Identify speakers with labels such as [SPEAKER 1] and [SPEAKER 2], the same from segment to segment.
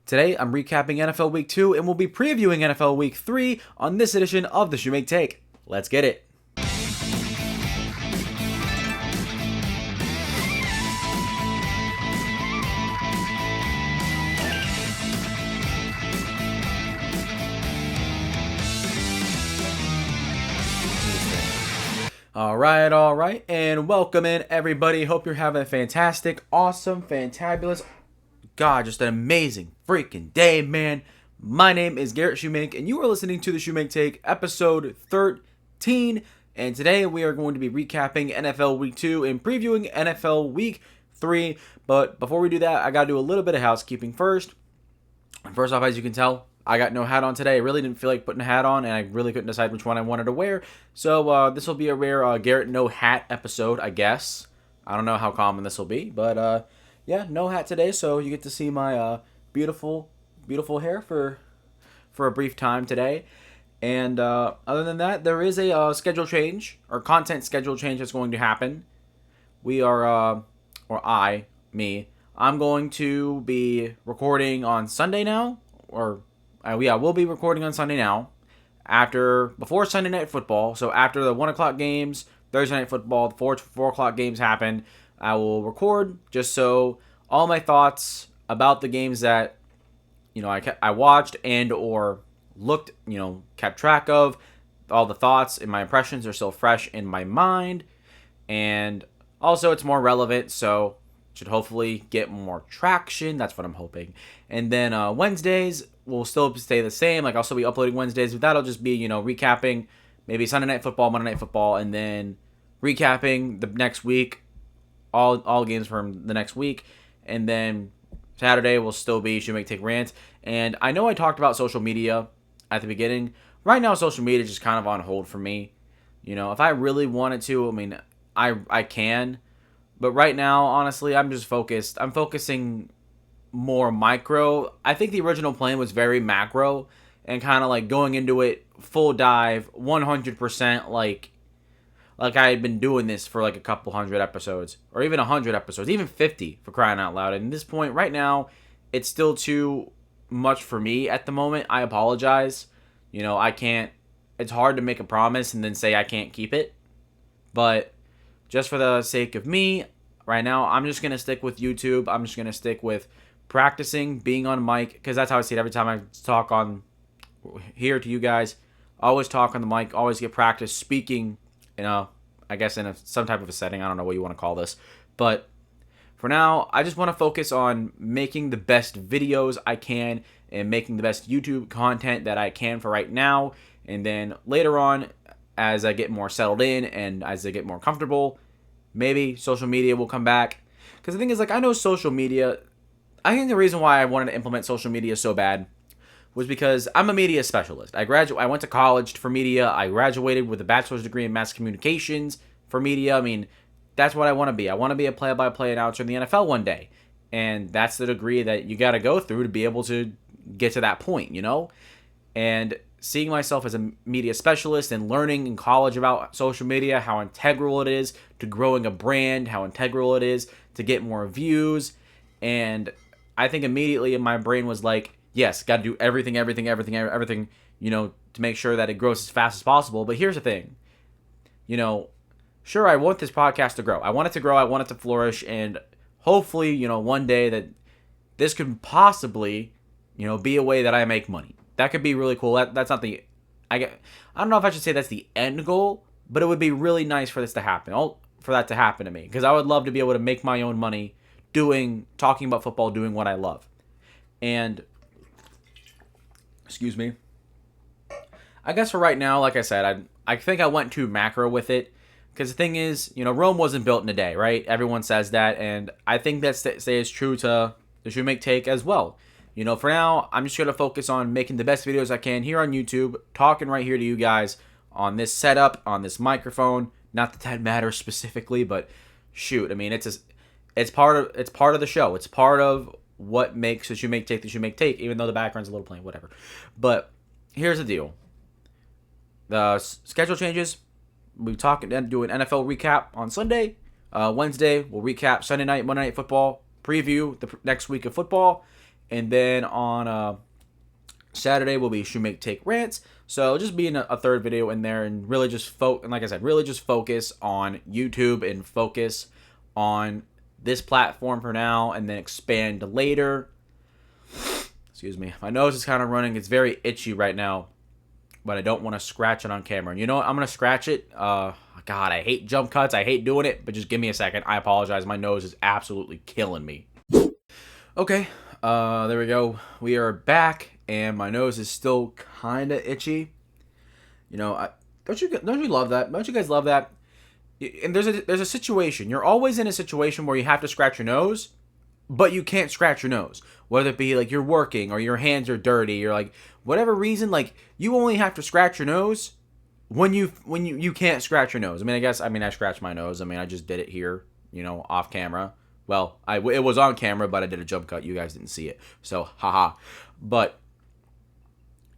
[SPEAKER 1] Today, I'm recapping NFL Week 2, and we'll be previewing NFL Week 3 on this edition of the Shumake Take. Let's get it. All right, and welcome in, everybody. Hope you're having a fantastic, awesome, fantabulous, just an amazing freaking day, man. My name is Garrett Shumake, and you are listening to the Shumake Take, episode 13. And today we are going to be recapping NFL Week 2 and previewing NFL Week 3. But before we do that, I got to do a little bit of housekeeping first. First off, as you can tell, I got no hat on today. I really didn't feel like putting a hat on, and I really couldn't decide which one I wanted to wear. So this will be a rare Garrett no hat episode, I guess. I don't know how common this will be, but yeah, no hat today. So you get to see my beautiful hair for a brief time today. And other than that, there is a schedule change, or content schedule change that's going to happen. We are, I'm going to be recording on Sunday now, we'll be recording on Sunday now, before Sunday Night Football. So after the 1 o'clock games, Thursday Night Football, the 4 o'clock games happen, I will record just so all my thoughts about the games that, I watched and or looked, kept track of, all the thoughts and my impressions are still fresh in my mind. And also it's more relevant, so should hopefully get more traction. That's what I'm hoping. And then Wednesdays will still stay the same. Like, I'll still be uploading Wednesdays, but that'll just be, recapping maybe Sunday Night Football, Monday Night Football, and then recapping the next week, all games from the next week. And then Saturday will still be Shumake Take Rant. And I know I talked about social media at the beginning. Right now, social media is just kind of on hold for me. If I really wanted to, I can. But right now, honestly, I'm just focused. I'm focusing more micro. I think the original plan was very macro and kind of like going into it full dive, 100%, like I had been doing this for like a couple hundred episodes, or even 100 episodes, even 50 for crying out loud. And at this point, right now, it's still too much for me at the moment. I apologize. I can't. It's hard to make a promise and then say I can't keep it. But just for the sake of me, right now, I'm just going to stick with YouTube. I'm just going to stick with practicing, being on mic, because that's how I see it every time I talk on here to you guys. I always talk on the mic, always get practice speaking, I guess in some type of a setting. I don't know what you want to call this. But for now, I just want to focus on making the best videos I can and making the best YouTube content that I can for right now. And then later on, as I get more settled in and as I get more comfortable, maybe social media will come back. Because the thing is, I know social media, I think the reason why I wanted to implement social media so bad was because I'm a media specialist. I went to college for media. I graduated with a bachelor's degree in mass communications for media. That's what I want to be. I want to be a play-by-play announcer in the NFL one day. And that's the degree that you got to go through to be able to get to that point, And seeing myself as a media specialist and learning in college about social media, how integral it is to growing a brand, how integral it is to get more views. And I think immediately in my brain was like, yes, got to do everything, to make sure that it grows as fast as possible. But here's the thing, sure, I want this podcast to grow. I want it to grow. I want it to flourish. And hopefully, one day that this could possibly, be a way that I make money. That could be really cool. That's not I don't know if I should say that's the end goal, but it would be really nice for this to happen. For that to happen to me, because I would love to be able to make my own money talking about football, doing what I love. And excuse me. I guess for right now, like I said, I think I went too macro with it. Because the thing is, Rome wasn't built in a day, right? Everyone says that, and I think that stays true to the Shumake Take as well. For now, I'm just going to focus on making the best videos I can here on YouTube, talking right here to you guys on this setup, on this microphone. Not that matters specifically, but shoot, it's part of the show. It's part of what makes the Shumake Take, even though the background's a little plain, whatever. But here's the deal. The schedule changes. We talking and do an NFL recap on Sunday. Wednesday, we'll recap Sunday night, Monday Night Football, preview the next week of football. And then on Saturday will be Shumake Take Rants. So just being a third video in there and really just and like I said, really just focus on YouTube and focus on this platform for now and then expand later. Excuse me. My nose is kind of running. It's very itchy right now, but I don't want to scratch it on camera. And you know what? I'm going to scratch it. God, I hate jump cuts. I hate doing it, but just give me a second. I apologize. My nose is absolutely killing me. Okay. There we go. We are back, and my nose is still kind of itchy. You know, don't you love that? Don't you guys love that? And there's a situation. You're always in a situation where you have to scratch your nose, but you can't scratch your nose. Whether it be like you're working or your hands are dirty or like whatever reason, like you only have to scratch your nose when you can't scratch your nose. I scratched my nose. I just did it here, off camera. Well, it was on camera, but I did a jump cut. You guys didn't see it. So, haha. But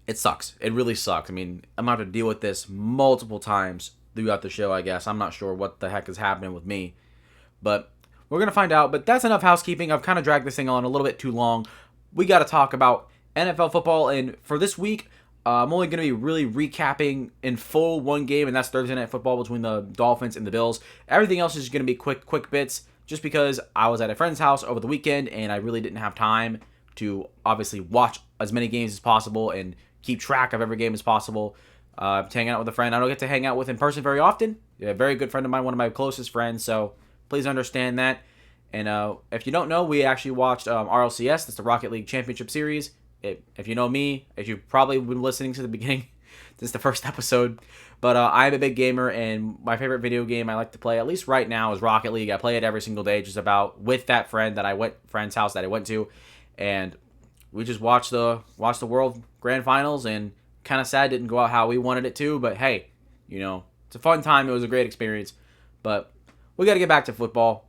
[SPEAKER 1] it sucks. It really sucks. I'm going to have to deal with this multiple times throughout the show, I guess. I'm not sure what the heck is happening with me. But we're going to find out. But that's enough housekeeping. I've kind of dragged this thing on a little bit too long. We got to talk about NFL football. And for this week, I'm only going to be really recapping in full one game, and that's Thursday Night Football between the Dolphins and the Bills. Everything else is going to be quick bits, just because I was at a friend's house over the weekend, and I really didn't have time to obviously watch as many games as possible and keep track of every game as possible. Hanging out with a friend I don't get to hang out with in person very often. A very good friend of mine, one of my closest friends, so please understand that. And if you don't know, we actually watched RLCS. That's the Rocket League Championship Series. If you know me, if you've probably been listening to the beginning, this is the first episode. But I'm a big gamer, and my favorite video game I like to play, at least right now, is Rocket League. I play it every single day, just about with that friend's house that I went to, and we just watched the World Grand Finals, and kind of sad it didn't go out how we wanted it to. But hey, it's a fun time. It was a great experience. But we got to get back to football.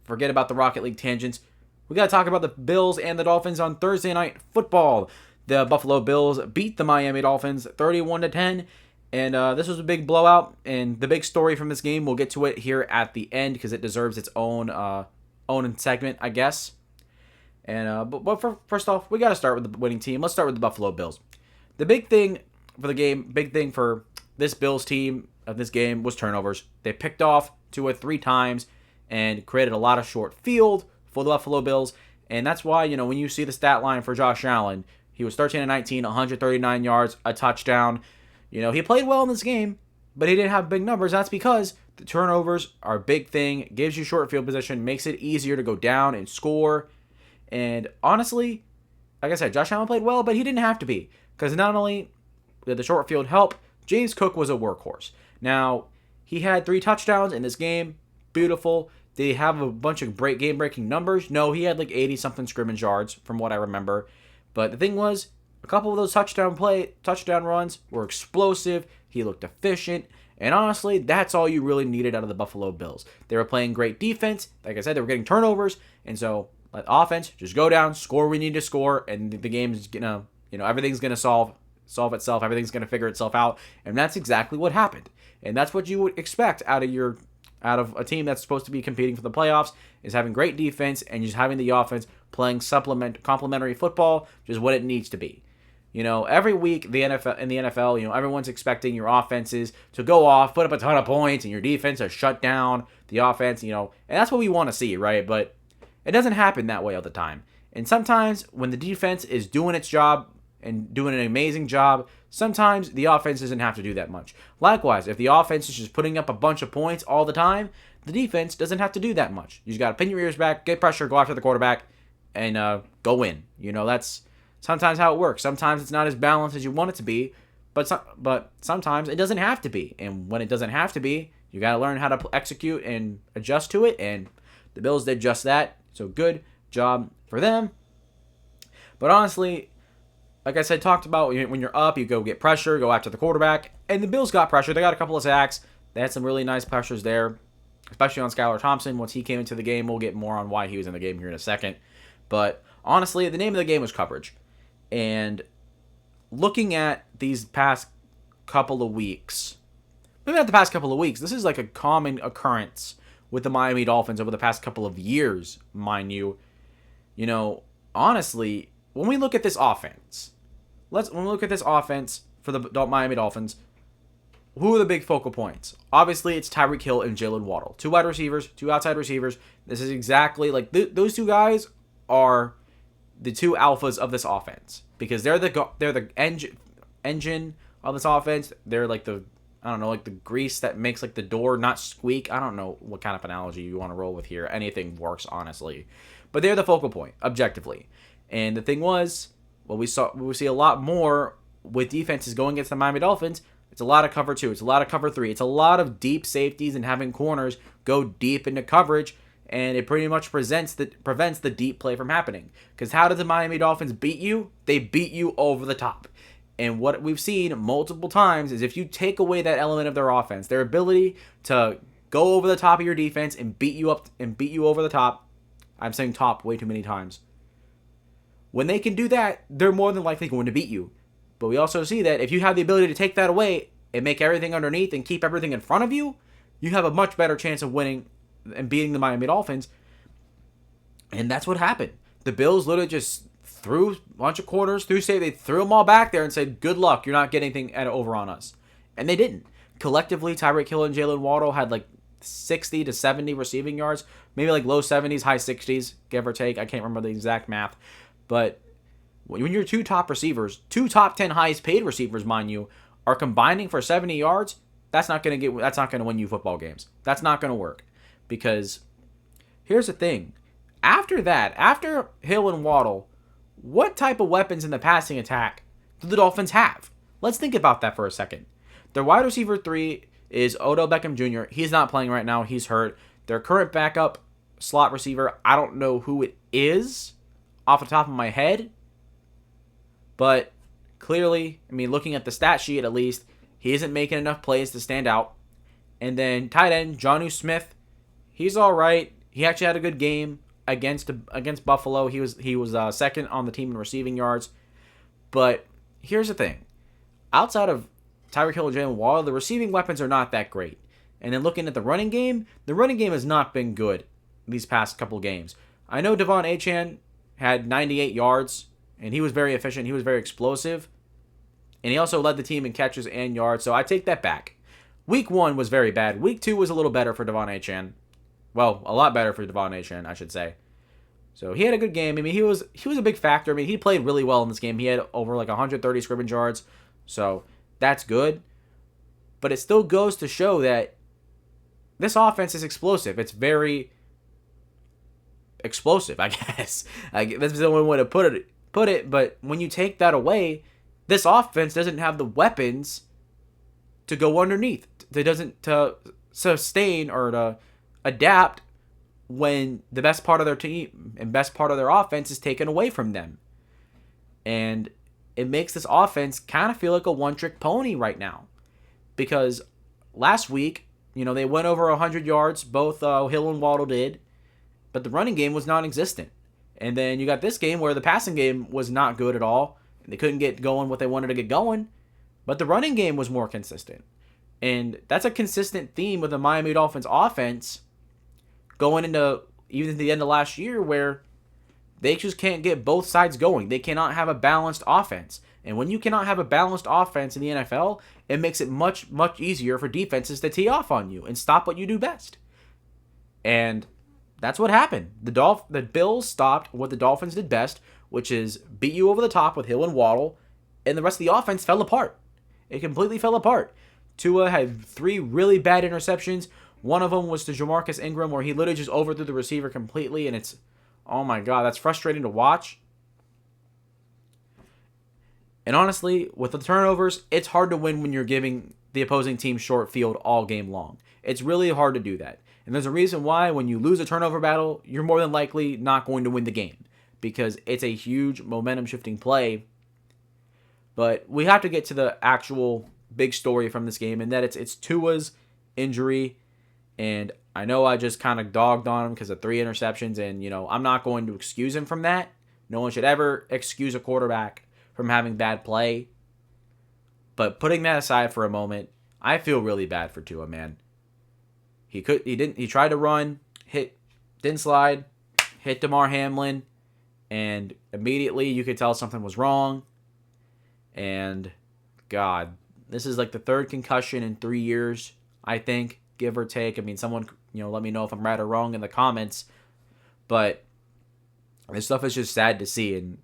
[SPEAKER 1] Forget about the Rocket League tangents. We got to talk about the Bills and the Dolphins on Thursday Night Football. The Buffalo Bills beat the Miami Dolphins 31-10, and this was a big blowout. And the big story from this game, we'll get to it here at the end because it deserves its own segment, I guess. And but first off, we got to start with the winning team. Let's start with the Buffalo Bills. The big thing for this Bills team of this game was turnovers. They picked off 2 or 3 times and created a lot of short field for the Buffalo Bills. And that's why, when you see the stat line for Josh Allen, he was 13-19, 139 yards, a touchdown. He played well in this game, but he didn't have big numbers. That's because the turnovers are a big thing. Gives you short field position, makes it easier to go down and score. And honestly, like I said, Josh Allen played well, but he didn't have to be. Because not only did the short field help, James Cook was a workhorse. Now, he had 3 touchdowns in this game. Beautiful. Did he have a bunch of game-breaking numbers? No, he had like 80-something scrimmage yards from what I remember. But the thing was, a couple of those touchdown runs were explosive. He looked efficient. And honestly, that's all you really needed out of the Buffalo Bills. They were playing great defense. Like I said, they were getting turnovers. And so, let offense just go down, score we need to score, and the game's gonna, everything's gonna solve itself. Everything's gonna figure itself out. And that's exactly what happened. And that's what you would expect out of a team that's supposed to be competing for the playoffs, is having great defense and just having the offense playing complementary football, which is what it needs to be. Every week in the NFL, everyone's expecting your offenses to go off, put up a ton of points, and your defense to shut down the offense, and that's what we want to see, right? But it doesn't happen that way all the time. And sometimes when the defense is doing its job and doing an amazing job, sometimes the offense doesn't have to do that much. Likewise, if the offense is just putting up a bunch of points all the time, the defense doesn't have to do that much. You just got to pin your ears back, get pressure, go after the quarterback, and go win. That's sometimes how it works. Sometimes it's not as balanced as you want it to be, but sometimes it doesn't have to be. And when it doesn't have to be, you got to learn how to execute and adjust to it, and the Bills did just that. So good job for them. But honestly, like I said, talked about when you're up, you go get pressure, go after the quarterback. And the Bills got pressure. They got a couple of sacks. They had some really nice pressures there, especially on Skylar Thompson. Once he came into the game, we'll get more on why he was in the game here in a second. But honestly, the name of the game was coverage. And looking at these past couple of weeks, maybe not the past couple of weeks, this is like a common occurrence with the Miami Dolphins over the past couple of years, mind you. Honestly, when we look at this offense, when we look at this offense for the Miami Dolphins, who are the big focal points? Obviously, it's Tyreek Hill and Jalen Waddle. 2 wide receivers, 2 outside receivers. This is exactly like those 2 guys are the 2 alphas of this offense because they're the engine of this offense. They're like the like the grease that makes like the door not squeak. I don't know what kind of analogy you want to roll with here. Anything works, honestly. But they're the focal point, objectively. And the thing was, we see a lot more with defenses going against the Miami Dolphins. It's a lot of cover 2. It's a lot of cover 3. It's a lot of deep safeties and having corners go deep into coverage. And it pretty much prevents the deep play from happening. Because how did the Miami Dolphins beat you? They beat you over the top. And what we've seen multiple times is if you take away that element of their offense, their ability to go over the top of your defense and beat you up and beat you over the top. I'm saying top way too many times. When they can do that, they're more than likely going to beat you. But we also see that if you have the ability to take that away and make everything underneath and keep everything in front of you, you have a much better chance of winning and beating the Miami Dolphins. And that's what happened. The Bills literally just threw a bunch of corners, they threw them all back there and said, good luck, you're not getting anything over on us. And they didn't. Collectively, Tyreek Hill and Jalen Waddle had like 60 to 70 receiving yards, maybe like low 70s, high 60s, give or take. I can't remember the exact math. But when your 2 top receivers, 2 top 10 highest paid receivers, mind you, are combining for 70 yards, that's not going to win you football games. That's not going to work. Because here's the thing. After Hill and Waddle, what type of weapons in the passing attack do the Dolphins have? Let's think about that for a second. Their wide receiver 3 is Odell Beckham Jr. He's not playing right now. He's hurt. Their current backup slot receiver, I don't know who it is off the top of my head. But clearly, looking at the stat sheet at least, he isn't making enough plays to stand out. And then tight end, Jonnu Smith, he's all right. He actually had a good game against Buffalo. He was second on the team in receiving yards. But here's the thing. Outside of Tyreek Hill and Jalen Waddle, the receiving weapons are not that great. And then looking at the running game has not been good these past couple games. I know Devon Achane had 98 yards, and he was very efficient. He was very explosive. And he also led the team in catches and yards, so I take that back. Week 1 was very bad. Week 2 was a little better for Devon Achane. Well, a lot better for Devon Achane, I should say. So he had a good game. He was a big factor. He played really well in this game. He had over like 130 scrimmage yards. So that's good. But it still goes to show that this offense is explosive. It's very explosive, I guess. That's the only way to put it. But when you take that away, this offense doesn't have the weapons to go underneath. It doesn't to sustain or to adapt when the best part of their team and best part of their offense is taken away from them. And it makes this offense kind of feel like a one-trick pony right now. Because last week, they went over 100 yards. Both Hill and Waddle did. But the running game was non-existent. And then you got this game where the passing game was not good at all. They couldn't get going what they wanted to get going. But the running game was more consistent. And that's a consistent theme with the Miami Dolphins offense going into even the end of last year, where they just can't get both sides going. They cannot have a balanced offense. And when you cannot have a balanced offense in the NFL, it makes it much, much easier for defenses to tee off on you and stop what you do best. And that's what happened. The Bills stopped what the Dolphins did best, which is beat you over the top with Hill and Waddle, and the rest of the offense fell apart. It completely fell apart. Tua had 3 really bad interceptions. One of them was to Jamarcus Ingram, where he literally just overthrew the receiver completely, and it's, oh my God, that's frustrating to watch. And honestly, with the turnovers, it's hard to win when you're giving the opposing team short field all game long. It's really hard to do that. And there's a reason why when you lose a turnover battle, you're more than likely not going to win the game, because it's a huge momentum-shifting play. But we have to get to the actual big story from this game, and that it's Tua's injury. And I know I just kind of dogged on him because of 3 interceptions, and, I'm not going to excuse him from that. No one should ever excuse a quarterback from having bad play. But putting that aside for a moment, I feel really bad for Tua, man. He tried to run, didn't slide, hit DeMar Hamlin, and immediately you could tell something was wrong. And God, this is like the third concussion in 3 years, I think, give or take. I mean, someone, let me know if I'm right or wrong in the comments. But this stuff is just sad to see. And,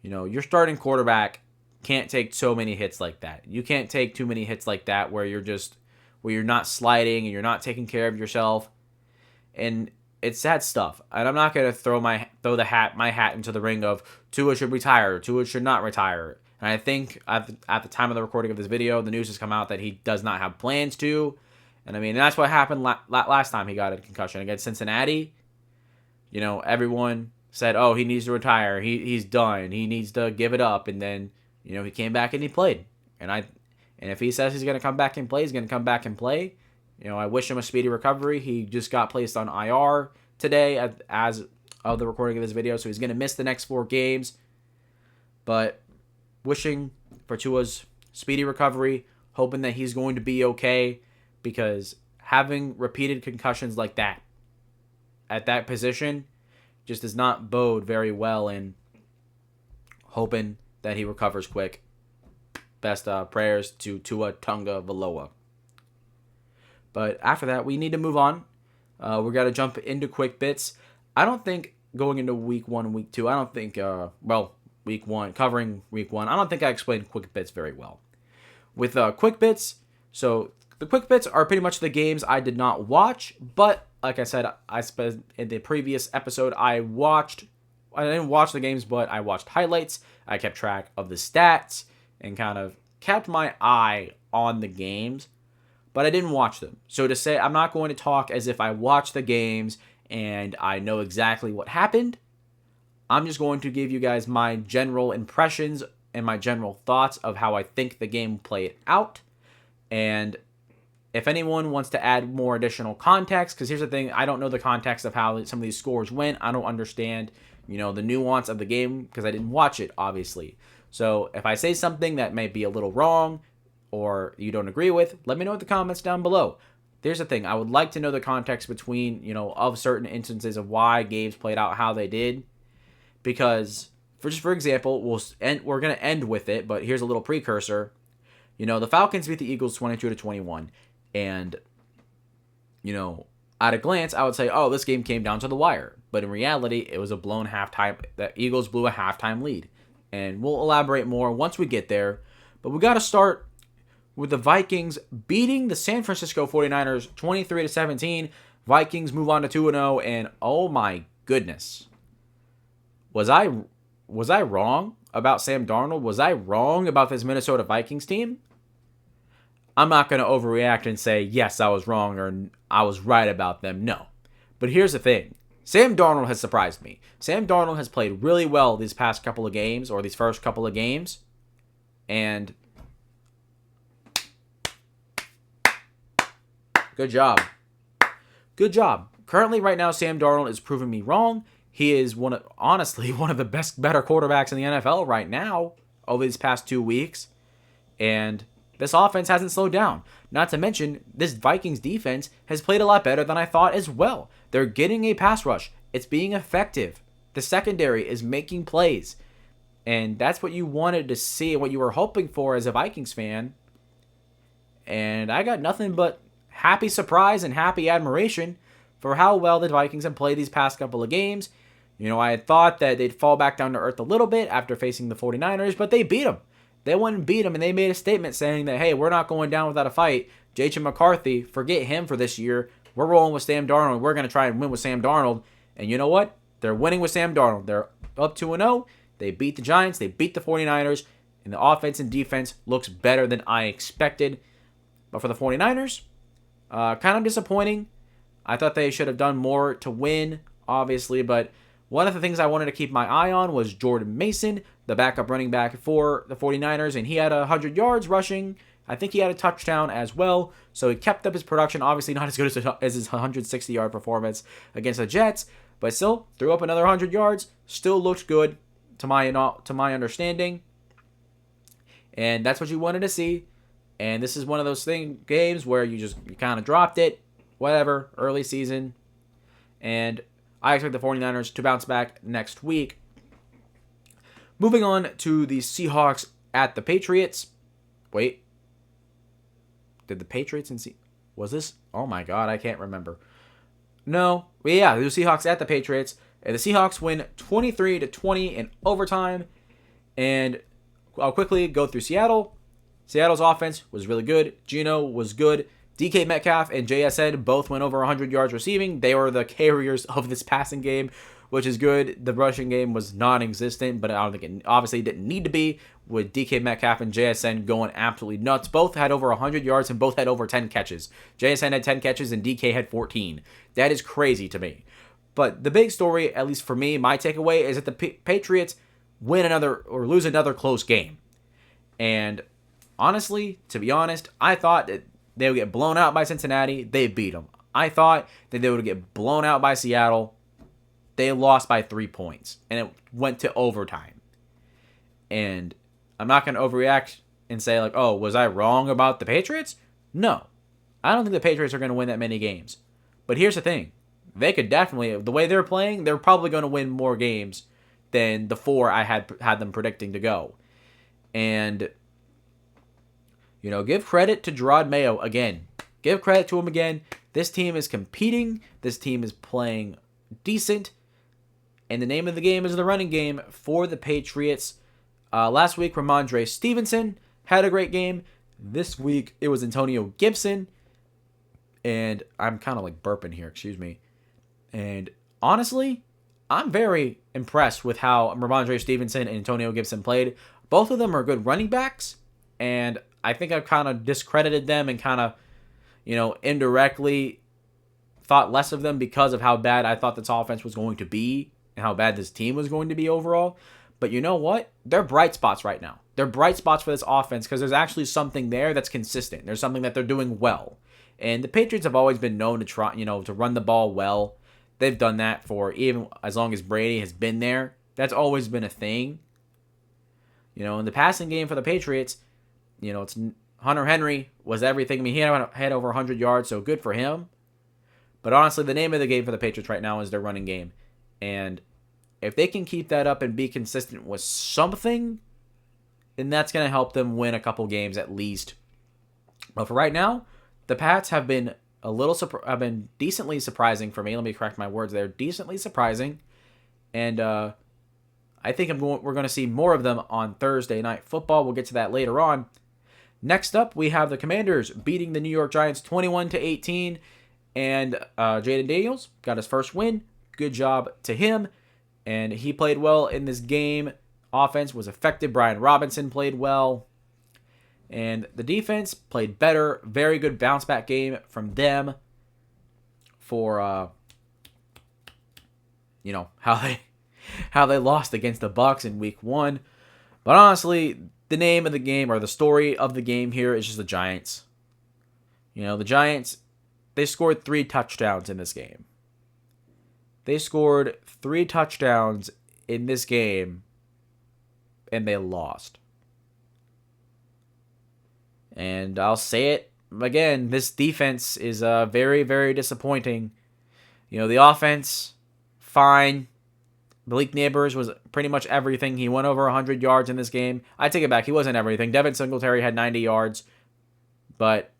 [SPEAKER 1] your starting quarterback can't take so many hits like that. You can't take too many hits like that where you're not sliding and you're not taking care of yourself. And it's sad stuff. And I'm not gonna throw my hat into the ring of Tua should retire, Tua should not retire. And I think at the time of the recording of this video, the news has come out that he does not have plans to. And I mean, that's what happened last time he got a concussion against Cincinnati. Everyone said, "Oh, he needs to retire. He's done. He needs to give it up." And then, he came back and he played. And if he says he's gonna come back and play, he's gonna come back and play. I wish him a speedy recovery. He just got placed on IR today as of the recording of this video, so he's gonna miss the next 4 games. But wishing for Tua's speedy recovery, hoping that he's going to be okay, because having repeated concussions like that at that position just does not bode very well, and hoping that he recovers quick. Best prayers to Tua Tagovailoa. But after that, we need to move on. We got to jump into quick bits. I don't think going into week 1 and week 2, I don't think, week 1, covering week 1, I don't think I explained quick bits very well. With quick bits, so the quick bits are pretty much the games I did not watch, but like I said, in the previous episode, I didn't watch the games, but I watched highlights. I kept track of the stats and kind of kept my eye on the games, but I didn't watch them. So to say, I'm not going to talk as if I watched the games and I know exactly what happened. I'm just going to give you guys my general impressions and my general thoughts of how I think the game played out. And if anyone wants to add more additional context, because here's the thing, I don't know the context of how some of these scores went. I don't understand, the nuance of the game because I didn't watch it, obviously. So if I say something that may be a little wrong or you don't agree with, let me know in the comments down below. There's the thing, I would like to know the context between, of certain instances of why games played out how they did. Because, for example, we're going to end with it, but here's a little precursor. The Falcons beat the Eagles 22-21. And, at a glance, I would say, oh, this game came down to the wire. But in reality, it was a blown halftime. The Eagles blew a halftime lead. And we'll elaborate more once we get there. But we got to start with the Vikings beating the San Francisco 49ers 23-17. Vikings move on to 2-0. And, oh my goodness. Was I wrong about Sam Darnold? Was I wrong about this Minnesota Vikings team? I'm not going to overreact and say, yes, I was wrong or I was right about them. No. But here's the thing. Sam Darnold has surprised me. Sam Darnold has played really well these past couple of games, or these first couple of games. And good job. Good job. Currently, right now, Sam Darnold is proving me wrong. He is honestly one of the better quarterbacks in the NFL right now over these past 2 weeks. And this offense hasn't slowed down. Not to mention, this Vikings defense has played a lot better than I thought as well. They're getting a pass rush. It's being effective. The secondary is making plays. And that's what you wanted to see, what you were hoping for as a Vikings fan. And I got nothing but happy surprise and happy admiration for how well the Vikings have played these past couple of games. I had thought that they'd fall back down to earth a little bit after facing the 49ers, but they beat them. They went and beat them, and they made a statement saying that, hey, we're not going down without a fight. J.J. McCarthy, forget him for this year. We're rolling with Sam Darnold. We're going to try and win with Sam Darnold. And you know what? They're winning with Sam Darnold. They're up 2-0. They beat the Giants. They beat the 49ers. And the offense and defense looks better than I expected. But for the 49ers, kind of disappointing. I thought they should have done more to win, obviously. But one of the things I wanted to keep my eye on was Jordan Mason, the backup running back for the 49ers. And he had 100 yards rushing. I think he had a touchdown as well. So he kept up his production. Obviously not as good as his 160-yard performance against the Jets. But still, threw up another 100 yards. Still looked good to my understanding. And that's what you wanted to see. And this is one of those games where you kind of dropped it. Whatever, early season. And I expect the 49ers to bounce back next week. Moving on to the Seahawks at the Patriots. Wait. Did the Patriots and was this? Oh my god, I can't remember. No. But yeah, the Seahawks at the Patriots. And the Seahawks win 23-20 in overtime. And I'll quickly go through Seattle. Seattle's offense was really good. Geno was good. DK Metcalf and JSN both went over 100 yards receiving. They were the carriers of this passing game, which is good. The rushing game was non-existent, but I don't think it obviously didn't need to be, with DK Metcalf and JSN going absolutely nuts. Both had over 100 yards and both had over 10 catches. JSN had 10 catches and DK had 14. That is crazy to me. But the big story, at least for me, my takeaway is that the Patriots win another or lose another close game. And honestly, to be honest, I thought that they would get blown out by Cincinnati. They beat them. I thought that they would get blown out by Seattle. They lost by 3 points. And it went to overtime. And I'm not going to overreact and say, like, oh, was I wrong about the Patriots? No. I don't think the Patriots are going to win that many games. But here's the thing. They could definitely, the way they're playing, they're probably going to win more games than the 4 I had them predicting to go. And, give credit to Gerard Mayo again. Give credit to him again. This team is competing. This team is playing decent. And the name of the game is the running game for the Patriots. Last week, Ramondre Stevenson had a great game. This week, it was Antonio Gibson. And I'm kind of like burping here, excuse me. And honestly, I'm very impressed with how Ramondre Stevenson and Antonio Gibson played. Both of them are good running backs. And I think I've kind of discredited them and kind of, indirectly thought less of them because of how bad I thought this offense was going to be and how bad this team was going to be overall. But you know what? They're bright spots right now. They're bright spots for this offense because there's actually something there that's consistent. There's something that they're doing well. And the Patriots have always been known to try, to run the ball well. They've done that for even as long as Brady has been there. That's always been a thing. In the passing game for the Patriots, it's Hunter Henry was everything. I mean, he had over 100 yards, so good for him. But honestly, the name of the game for the Patriots right now is their running game. And if they can keep that up and be consistent with something, then that's going to help them win a couple games at least. But for right now, the Pats have been have been decently surprising for me. Let me correct my words there. Decently surprising. And I think we're going to see more of them on Thursday Night Football. We'll get to that later on. Next up, we have the Commanders beating the New York Giants 21-18. And Jaden Daniels got his first win. Good job to him. And he played well in this game. Offense was effective. Brian Robinson played well. And the defense played better. Very good bounce back game from them for how they lost against the Bucs in week 1. But honestly, the name of the game or the story of the game here is just the Giants. The Giants, they scored 3 touchdowns in this game. They scored 3 touchdowns in this game and they lost. And I'll say it again, this defense is very, very disappointing. The offense, fine. Malik Neighbors was pretty much everything. He went over 100 yards in this game. I take it back. He wasn't everything. Devin Singletary had 90 yards. But,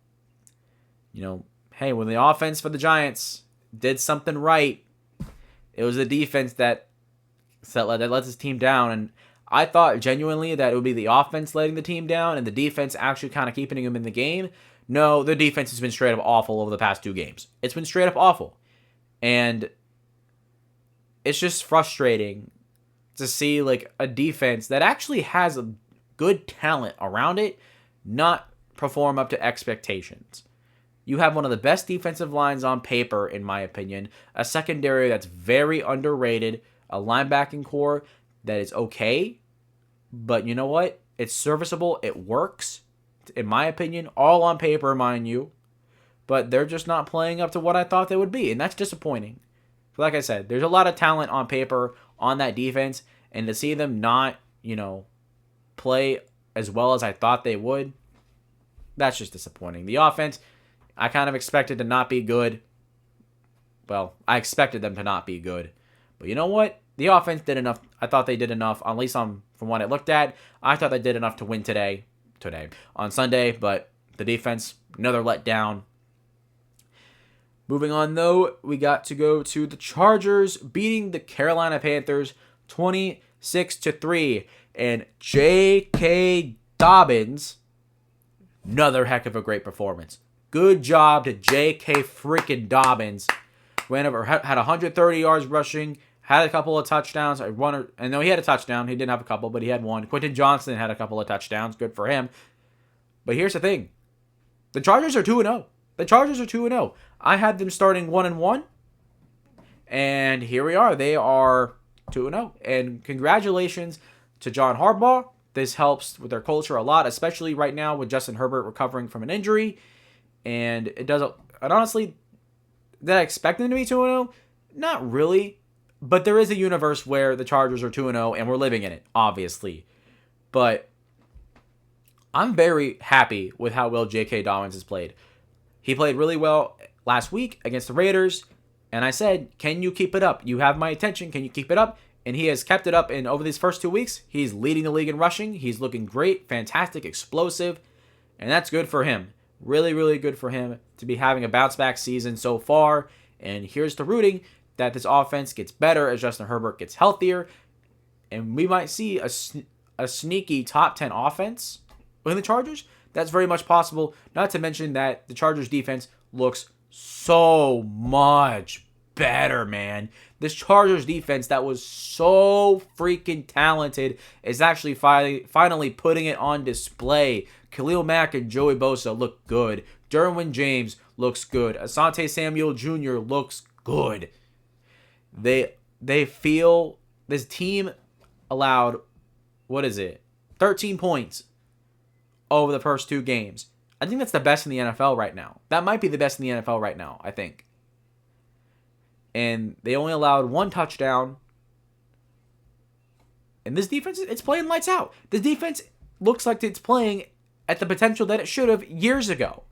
[SPEAKER 1] hey, when the offense for the Giants did something right, it was the defense that let this team down. And I thought genuinely that it would be the offense letting the team down and the defense actually kind of keeping them in the game. No, the defense has been straight up awful over the past 2 games. It's been straight up awful. And it's just frustrating to see like a defense that actually has a good talent around it not perform up to expectations. You have one of the best defensive lines on paper, in my opinion, a secondary that's very underrated, a linebacking core that is okay, but you know what? It's serviceable. It works, in my opinion, all on paper, mind you, but they're just not playing up to what I thought they would be, and that's disappointing. Like I said, there's a lot of talent on paper on that defense, and to see them not, play as well as I thought they would, that's just disappointing. The offense, I kind of expected to not be good. Well, I expected them to not be good. But you know what? the offense did enough. I thought they did enough, at least from what I looked at. I thought they did enough to win today on Sunday, but the defense, another letdown. Moving on, though, we got to go to the Chargers beating the Carolina Panthers 26-3. And J.K. Dobbins, another heck of a great performance. Good job to J.K. freaking Dobbins. Ran over, had 130 yards rushing, had a couple of touchdowns. I know he had a touchdown. He didn't have a couple, but he had one. Quentin Johnson had a couple of touchdowns. Good for him. But here's the thing. The Chargers are 2-0. The Chargers are 2-0. I had them starting 1-1. And here we are. They are 2-0. And congratulations to John Harbaugh. This helps with their culture a lot, especially right now with Justin Herbert recovering from an injury. And it doesn't. And honestly, did I expect them to be 2-0? Not really. But there is a universe where the Chargers are 2-0, and we're living in it, obviously. But I'm very happy with how well J.K. Dobbins has played. He played really well last week against the Raiders, and I said, can you keep it up? You have my attention. Can you keep it up? And he has kept it up, and over these first 2 weeks, he's leading the league in rushing. He's looking great, fantastic, explosive, and that's good for him. Really, really good for him to be having a bounce-back season so far. And here's the rooting that this offense gets better as Justin Herbert gets healthier, and we might see a sneaky top 10 offense in the Chargers. That's very much possible. Not to mention that the Chargers defense looks so much better, man. This Chargers defense that was so freaking talented is actually finally putting it on display. Khalil Mack and Joey Bosa look good. Derwin James looks good. Asante Samuel Jr. looks good. They feel this team allowed, 13 points over the first 2 games. I think that's the best in the NFL right now. That might be the best in the NFL right now, I think. And they only allowed 1 touchdown. And this defense, it's playing lights out. This defense looks like it's playing at the potential that it should have years ago.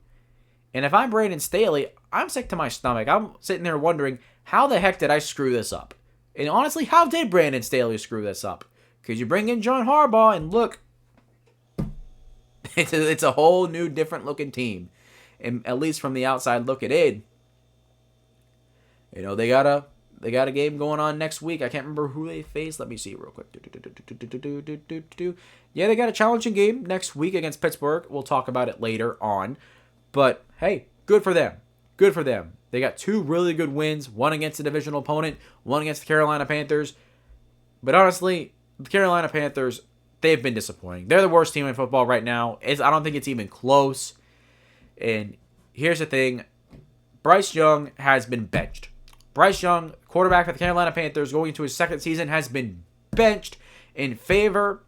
[SPEAKER 1] And if I'm Brandon Staley, I'm sick to my stomach. I'm sitting there wondering, how the heck did I screw this up? And honestly, how did Brandon Staley screw this up? Because you bring in John Harbaugh and look, it's a whole new, different looking team. And at least from the outside looking in, you know, they got a game going on next week. I can't remember who they face. Let me see real quick. Yeah, they got a challenging game next week against Pittsburgh. We'll talk about it later on. But hey, good for them. Good for them. They got 2 really good wins. One against a divisional opponent. One against the Carolina Panthers. But honestly, the Carolina Panthers, they've been disappointing. They're the worst team in football right now. I don't think it's even close. And here's the thing. Bryce Young has been benched. Bryce Young, quarterback for the Carolina Panthers, going into his 2nd season, has been benched in favor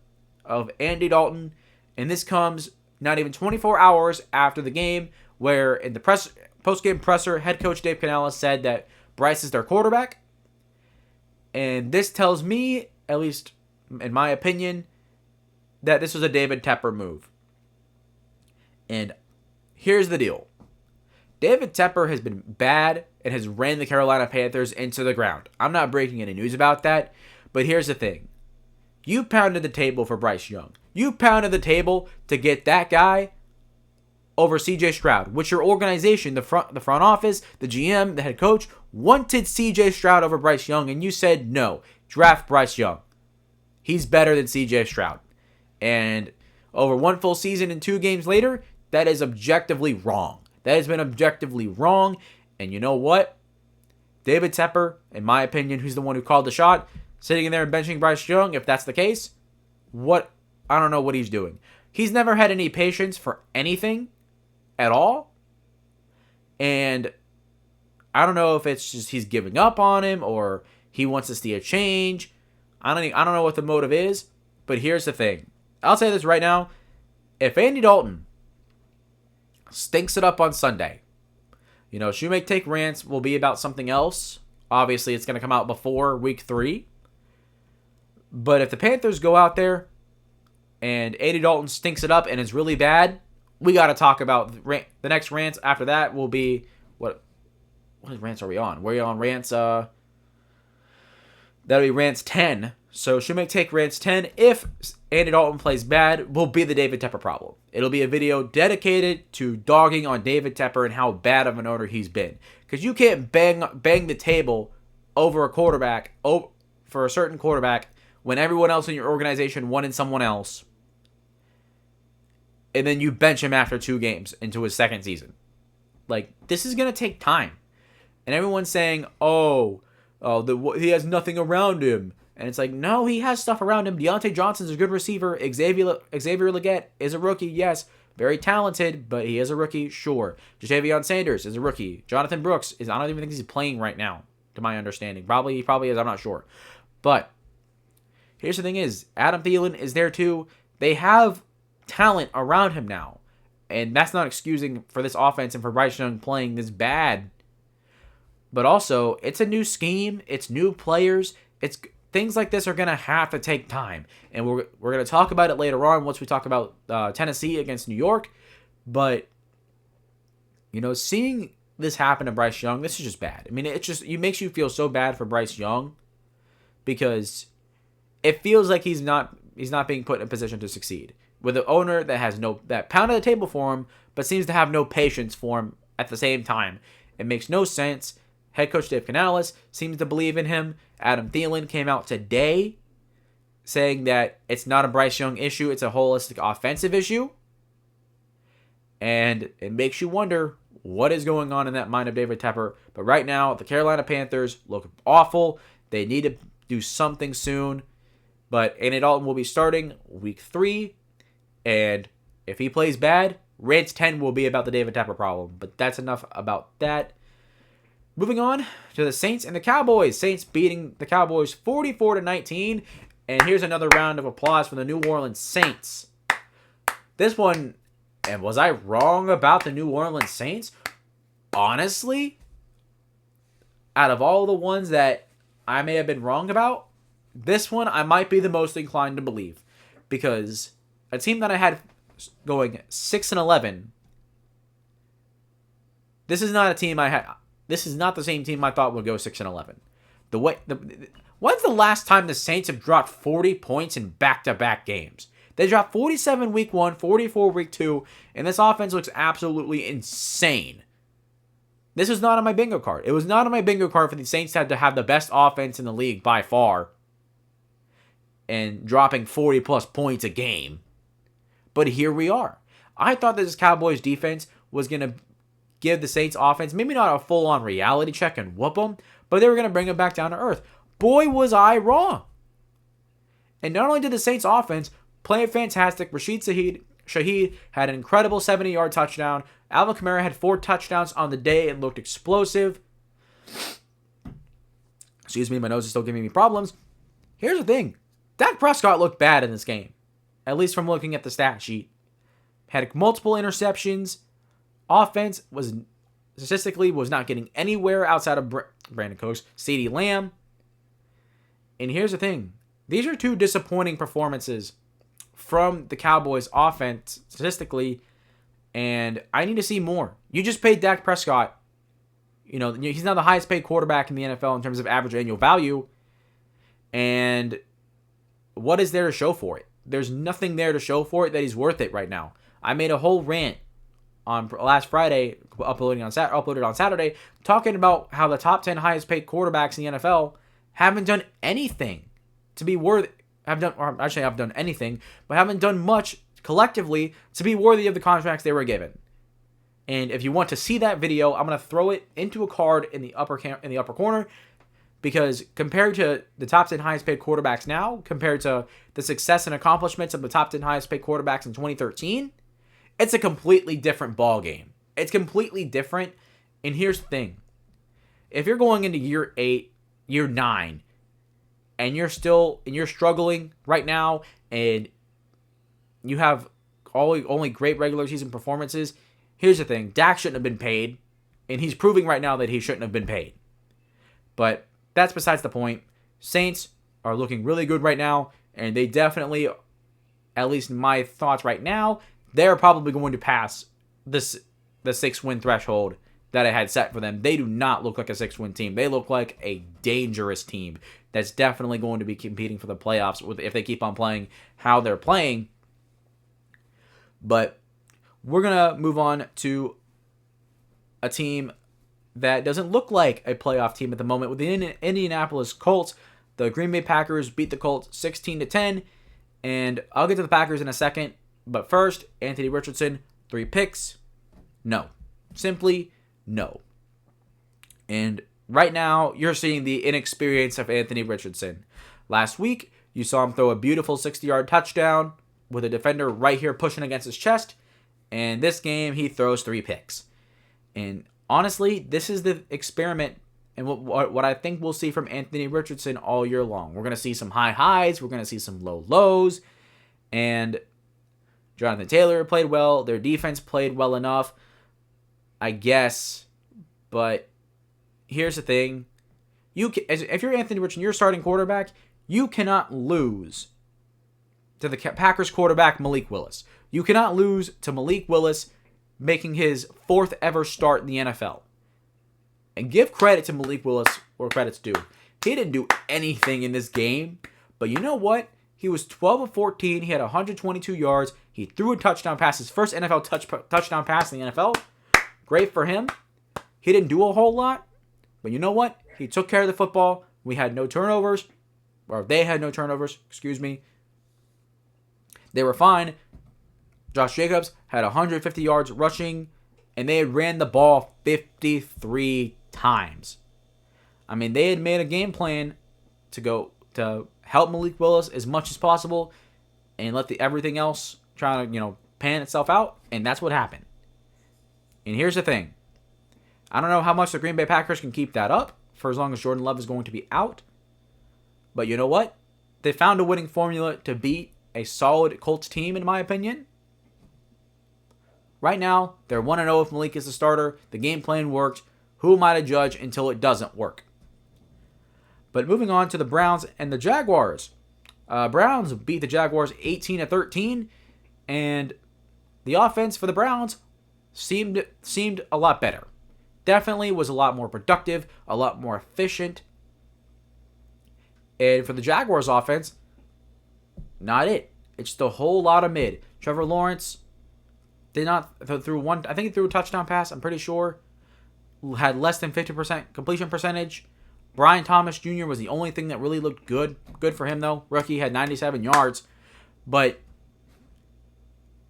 [SPEAKER 1] of Andy Dalton. And this comes not even 24 hours after the game, where in the post-game presser, head coach Dave Canales said that Bryce is their quarterback. And this tells me, at least in my opinion, that this was a David Tepper move. And here's the deal. David Tepper has been bad and has ran the Carolina Panthers into the ground. I'm not breaking any news about that, but here's the thing. You pounded the table for Bryce Young. You pounded the table to get that guy over CJ Stroud, which your organization, the front office, the GM, the head coach, wanted CJ Stroud over Bryce Young, and you said no, draft Bryce Young. He's better than CJ Stroud. And over 1 full season and 2 games later, that is objectively wrong. That has been objectively wrong. And you know what? David Tepper, in my opinion, who's the one who called the shot, sitting in there and benching Bryce Young, if that's the case, I don't know what he's doing. He's never had any patience for anything at all. And I don't know if it's just he's giving up on him or he wants to see a change. I don't know what the motive is. But here's the thing. I'll say this right now. If Andy Dalton stinks it up on Sunday, you know, Shumake Take Rants will be about something else. Obviously, it's going to come out before week 3. But if the Panthers go out there and Andy Dalton stinks it up and is really bad, we got to talk about the next rants. After that will be, what rants are we on? We're on rants, That'll be Rants 10. So Shumake take Rants 10. If Andy Dalton plays bad, will be the David Tepper problem. It'll be a video dedicated to dogging on David Tepper and how bad of an owner he's been. Because you can't bang the table over a quarterback, for a certain quarterback, when everyone else in your organization wanted someone else, and then you bench him after 2 games into his second season. Like, this is going to take time. And everyone's saying, he has nothing around him. And it's like, no, he has stuff around him. Deontay Johnson's a good receiver. Xavier Legette is a rookie, yes. Very talented, but he is a rookie, sure. Ja'Tavion Sanders is a rookie. Jonathan Brooks I don't even think he's playing right now, to my understanding. He probably is, I'm not sure. But here's the thing is, Adam Thielen is there too. They have talent around him now. And that's not excusing for this offense and for Bryce Young playing this bad. But also, it's a new scheme. It's new players. Things like this are going to have to take time. And we're going to talk about it later on once we talk about Tennessee against New York. But, seeing this happen to Bryce Young, this is just bad. I mean, it makes you feel so bad for Bryce Young because it feels like he's not being put in a position to succeed. With an owner that has that pounded the table for him, but seems to have no patience for him at the same time. It makes no sense. Head coach Dave Canales seems to believe in him. Adam Thielen came out today saying that it's not a Bryce Young issue, it's a holistic offensive issue. And it makes you wonder what is going on in that mind of David Tepper. But right now, the Carolina Panthers look awful. They need to do something soon. But Andy Dalton will be starting week 3. And if he plays bad, Reds 10 will be about the David Tepper problem. But that's enough about that. Moving on to the Saints and the Cowboys. Saints beating the Cowboys 44-19. And here's another round of applause for the New Orleans Saints. This one, and was I wrong about the New Orleans Saints? Honestly, out of all the ones that I may have been wrong about, this one I might be the most inclined to believe. Because a team that I had going 6-11, this is not a team I had. This is not the same team I thought would go 6-11. When's the last time the Saints have dropped 40 points in back-to-back games? They dropped 47 week 1, 44 week 2, and this offense looks absolutely insane. This was not on my bingo card. It was not on my bingo card for the Saints to have the best offense in the league by far and dropping 40-plus points a game. But here we are. I thought that this Cowboys defense was going to give the Saints offense maybe not a full-on reality check and whoop them, but they were going to bring them back down to earth. Boy, was I wrong. And not only did the Saints offense play fantastic, Rashid Shaheed had an incredible 70-yard touchdown. Alvin Kamara had 4 touchdowns on the day and looked explosive. Excuse me, my nose is still giving me problems. Here's the thing. Dak Prescott looked bad in this game, at least from looking at the stat sheet. Had multiple interceptions. Offense was not getting anywhere outside of Brandon Cooks, CeeDee Lamb. And here's the thing. These are 2 disappointing performances from the Cowboys offense statistically, and I need to see more. You just paid Dak Prescott. He's now the highest paid quarterback in the NFL in terms of average annual value. And what is there to show for it? There's nothing there to show for it that he's worth it right now. I made a whole rant on last Friday, uploaded on Saturday, talking about how the top 10 highest paid quarterbacks in the NFL haven't done anything to be worthy. Have done anything, but haven't done much collectively to be worthy of the contracts they were given. And if you want to see that video, I'm going to throw it into a card in the upper corner, because compared to the top 10 highest paid quarterbacks now, compared to the success and accomplishments of the top 10 highest paid quarterbacks in 2013, it's a completely different ball game. It's completely different. And here's the thing. If you're going into year 8, year 9, and you're struggling right now, and you have only great regular season performances, here's the thing. Dak shouldn't have been paid, and he's proving right now that he shouldn't have been paid. But that's besides the point. Saints are looking really good right now, and they definitely, at least in my thoughts right now, they're probably going to pass the 6-win threshold that I had set for them. They do not look like a 6-win team. They look like a dangerous team. that's definitely going to be competing for the playoffs if they keep on playing how they're playing. But we're going to move on to a team that doesn't look like a playoff team at the moment with the Indianapolis Colts. The Green Bay Packers beat the Colts 16-10, and I'll get to the Packers in a second. But first, Anthony Richardson, 3 picks. No. Simply no. And right now, you're seeing the inexperience of Anthony Richardson. Last week, you saw him throw a beautiful 60-yard touchdown with a defender right here pushing against his chest. And this game, he throws 3 picks. And honestly, this is the experiment and what I think we'll see from Anthony Richardson all year long. We're going to see some high highs. We're going to see some low lows. And Jonathan Taylor played well. Their defense played well enough, I guess. But here's the thing. If you're Anthony Richardson, you're starting quarterback, you cannot lose to the Packers quarterback, Malik Willis. You cannot lose to Malik Willis making his 4th ever start in the NFL. And give credit to Malik Willis where credit's due. He didn't do anything in this game. But you know what? He was 12 of 14. He had 122 yards. He threw a touchdown pass. His first NFL touchdown pass in the NFL. Great for him. He didn't do a whole lot. But you know what? He took care of the football. We had no turnovers. Or they had no turnovers. Excuse me. They were fine. Josh Jacobs had 150 yards rushing. And they had ran the ball 53 times. I mean, they had made a game plan to help Malik Willis as much as possible and let everything else try to, pan itself out, and that's what happened. And here's the thing. I don't know how much the Green Bay Packers can keep that up for as long as Jordan Love is going to be out. But you know what? They found a winning formula to beat a solid Colts team, in my opinion. Right now, they're 1-0 if Malik is the starter. The game plan worked. Who am I to judge until it doesn't work? But moving on to the Browns and the Jaguars. Browns beat the Jaguars 18-13, and the offense for the Browns seemed a lot better. Definitely was a lot more productive, a lot more efficient. And for the Jaguars offense, not it. It's just a whole lot of mid. Trevor Lawrence did not threw one. I think he threw a touchdown pass. I'm pretty sure. Had less than 50% completion percentage. Brian Thomas Jr. was the only thing that really looked good. Good for him though. Rookie had 97 yards, but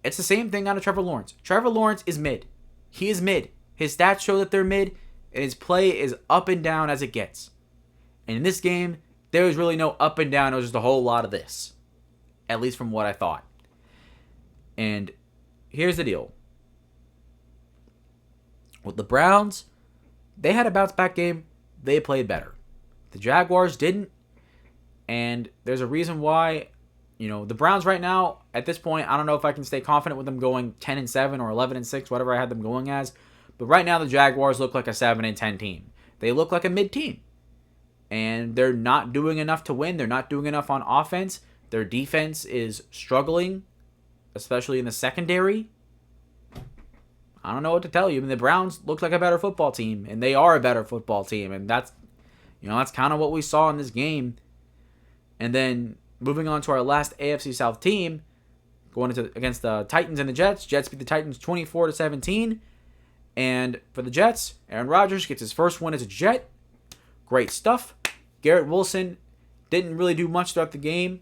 [SPEAKER 1] it's the same thing out of Trevor Lawrence. Trevor Lawrence is mid. He is mid. His stats show that they're mid, and his play is up and down as it gets. And in this game, there was really no up and down. It was just a whole lot of this, at least from what I thought. And here's the deal. With the Browns, they had a bounce-back game. They played better. The Jaguars didn't. And there's a reason why. The Browns right now, at this point, I don't know if I can stay confident with them going 10-7 or 11-6, whatever I had them going as. But right now, the Jaguars look like a 7-10 team. They look like a mid-team. And they're not doing enough to win. They're not doing enough on offense. Their defense is struggling, especially in the secondary. I don't know what to tell you. I mean, the Browns look like a better football team, and they are a better football team, and that's kind of what we saw in this game. And then moving on to our last AFC South team, going against the Titans and the Jets. Jets beat the Titans 24-17, and for the Jets, Aaron Rodgers gets his first win as a Jet. Great stuff. Garrett Wilson didn't really do much throughout the game,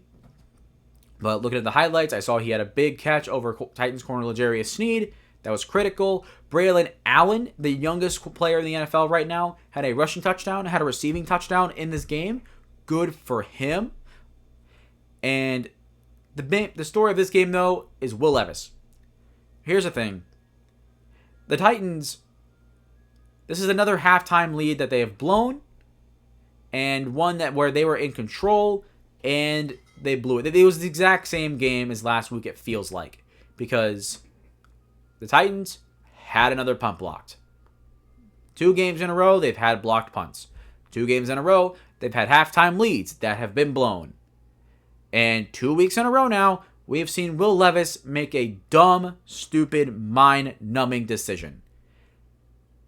[SPEAKER 1] but looking at the highlights, I saw he had a big catch over Titans corner L'Jarius Sneed. That was critical. Braylon Allen, the youngest player in the NFL right now, had a rushing touchdown, had a receiving touchdown in this game. Good for him. And the story of this game, though, is Will Levis. Here's the thing. The Titans, this is another halftime lead that they have blown, and one where they were in control, and they blew it. It was the exact same game as last week, it feels like, because the Titans had another punt blocked. 2 games in a row, they've had blocked punts. 2 games in a row, they've had halftime leads that have been blown. And 2 weeks in a row now, we have seen Will Levis make a dumb, stupid, mind-numbing decision.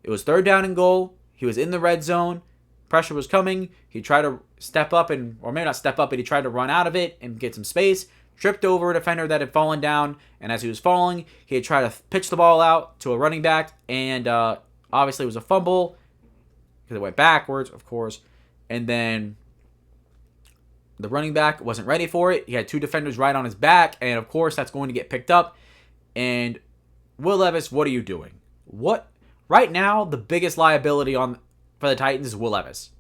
[SPEAKER 1] It was 3rd down and goal. He was in the red zone. Pressure was coming. He tried to step up or maybe not step up, but he tried to run out of it and get some space, tripped over a defender that had fallen down, and as he was falling, he had tried to pitch the ball out to a running back, and obviously it was a fumble because it went backwards, of course, and then the running back wasn't ready for it. He had 2 defenders right on his back, and of course that's going to get picked up. And Will Levis, what are you doing? What right now? The biggest liability for the Titans is Will Levis.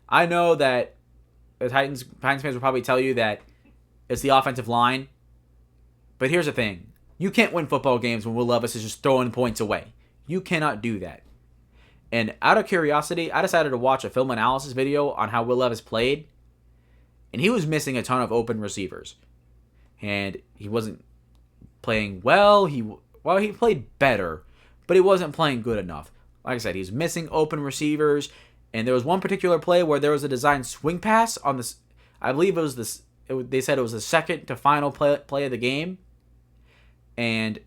[SPEAKER 1] I know that the Titans fans will probably tell you that it's the offensive line, but here's the thing: you can't win football games when Will Levis is just throwing points away. You cannot do that. And out of curiosity, I decided to watch a film analysis video on how Will Levis played. And he was missing a ton of open receivers. And he wasn't playing well. He played better, but he wasn't playing good enough. Like I said, he's missing open receivers. And there was one particular play where there was a designed swing pass on this. I believe it was this. They said it was the second to final play of the game. And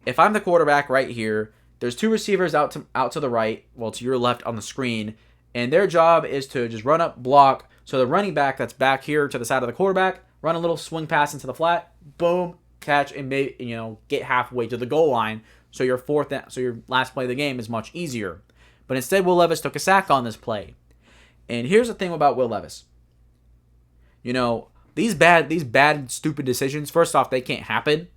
[SPEAKER 1] if I'm the quarterback right here, there's 2 receivers out to the right, well, to your left on the screen. And their job is to just run up, block. So the running back that's back here to the side of the quarterback, run a little swing pass into the flat, boom, catch, and get halfway to the goal line. So your last play of the game is much easier. But instead, Will Levis took a sack on this play. And here's the thing about Will Levis. These bad, stupid decisions, first off, they can't happen.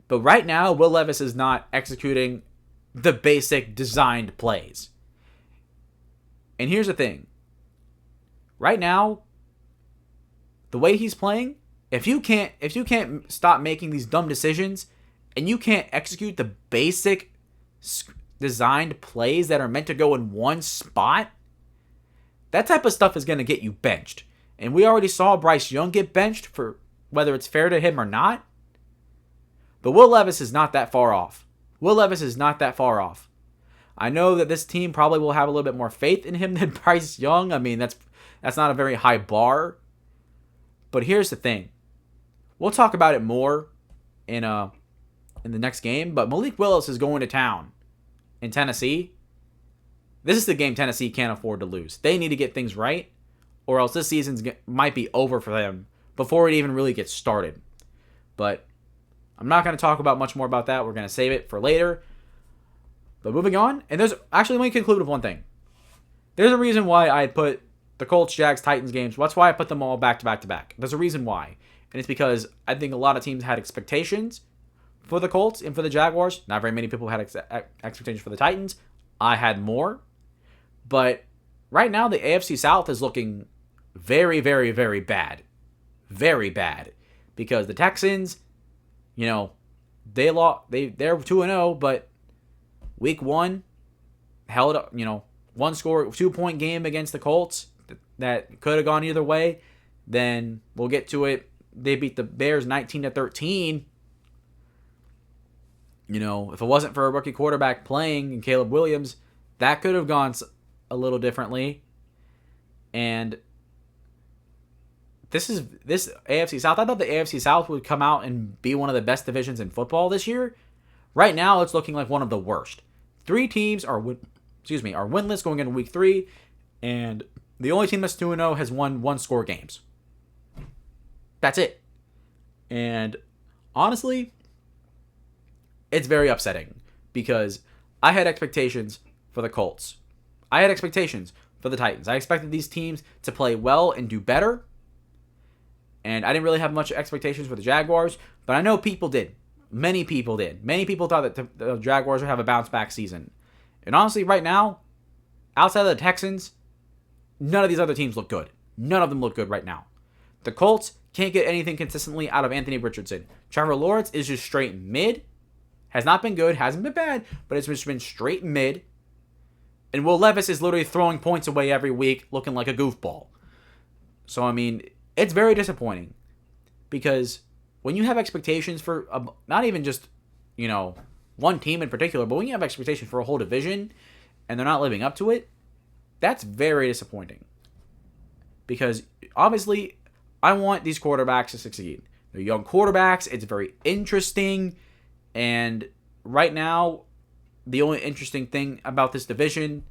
[SPEAKER 1] But right now, Will Levis is not executing the basic designed plays. And here's the thing. Right now, the way he's playing, if you can't stop making these dumb decisions and you can't execute the basic designed plays that are meant to go in one spot, that type of stuff is going to get you benched. And we already saw Bryce Young get benched for whether it's fair to him or not. But Will Levis is not that far off. I know that this team probably will have a little bit more faith in him than Bryce Young. I mean, that's not a very high bar. But here's the thing. We'll talk about it more in the next game. But Malik Willis is going to town in Tennessee. This is the game Tennessee can't afford to lose. They need to get things right, or else this season might be over for them before it even really gets started. But I'm not going to talk about much more about that. We're going to save it for later. But moving on, and let me conclude with one thing. There's a reason why I put the Colts, Jags, Titans games. That's why I put them all back to back to back. There's a reason why. And it's because I think a lot of teams had expectations for the Colts and for the Jaguars. Not very many people had expectations for the Titans. I had more. But right now, the AFC South is looking very, very, very bad. Very bad. Because the Texans, they're 2-0, but week 1 held up, 2-point game against the Colts that could have gone either way. Then we'll get to it. They beat the Bears 19-13. If it wasn't for a rookie quarterback playing and Caleb Williams, that could have gone a little differently. And this AFC South. I thought the AFC South would come out and be one of the best divisions in football this year. Right now, it's looking like one of the worst. 3 teams are winless going into week 3, and the only team that's 2-0 has won 1-score games. That's it. And honestly, it's very upsetting because I had expectations for the Colts. I had expectations for the Titans. I expected these teams to play well and do better. And I didn't really have much expectations for the Jaguars, but I know people did. Many people did. Many people thought that the Jaguars would have a bounce-back season. And honestly, right now, outside of the Texans, none of these other teams look good. None of them look good right now. The Colts can't get anything consistently out of Anthony Richardson. Trevor Lawrence is just straight mid. Has not been good, hasn't been bad, but it's just been straight mid. And Will Levis is literally throwing points away every week, looking like a goofball. So, I mean, it's very disappointing. Because when you have expectations for, not even just, one team in particular, but when you have expectations for a whole division, and they're not living up to it, that's very disappointing. Because, obviously, I want these quarterbacks to succeed. They're young quarterbacks, it's very interesting, and right now, the only interesting thing about this division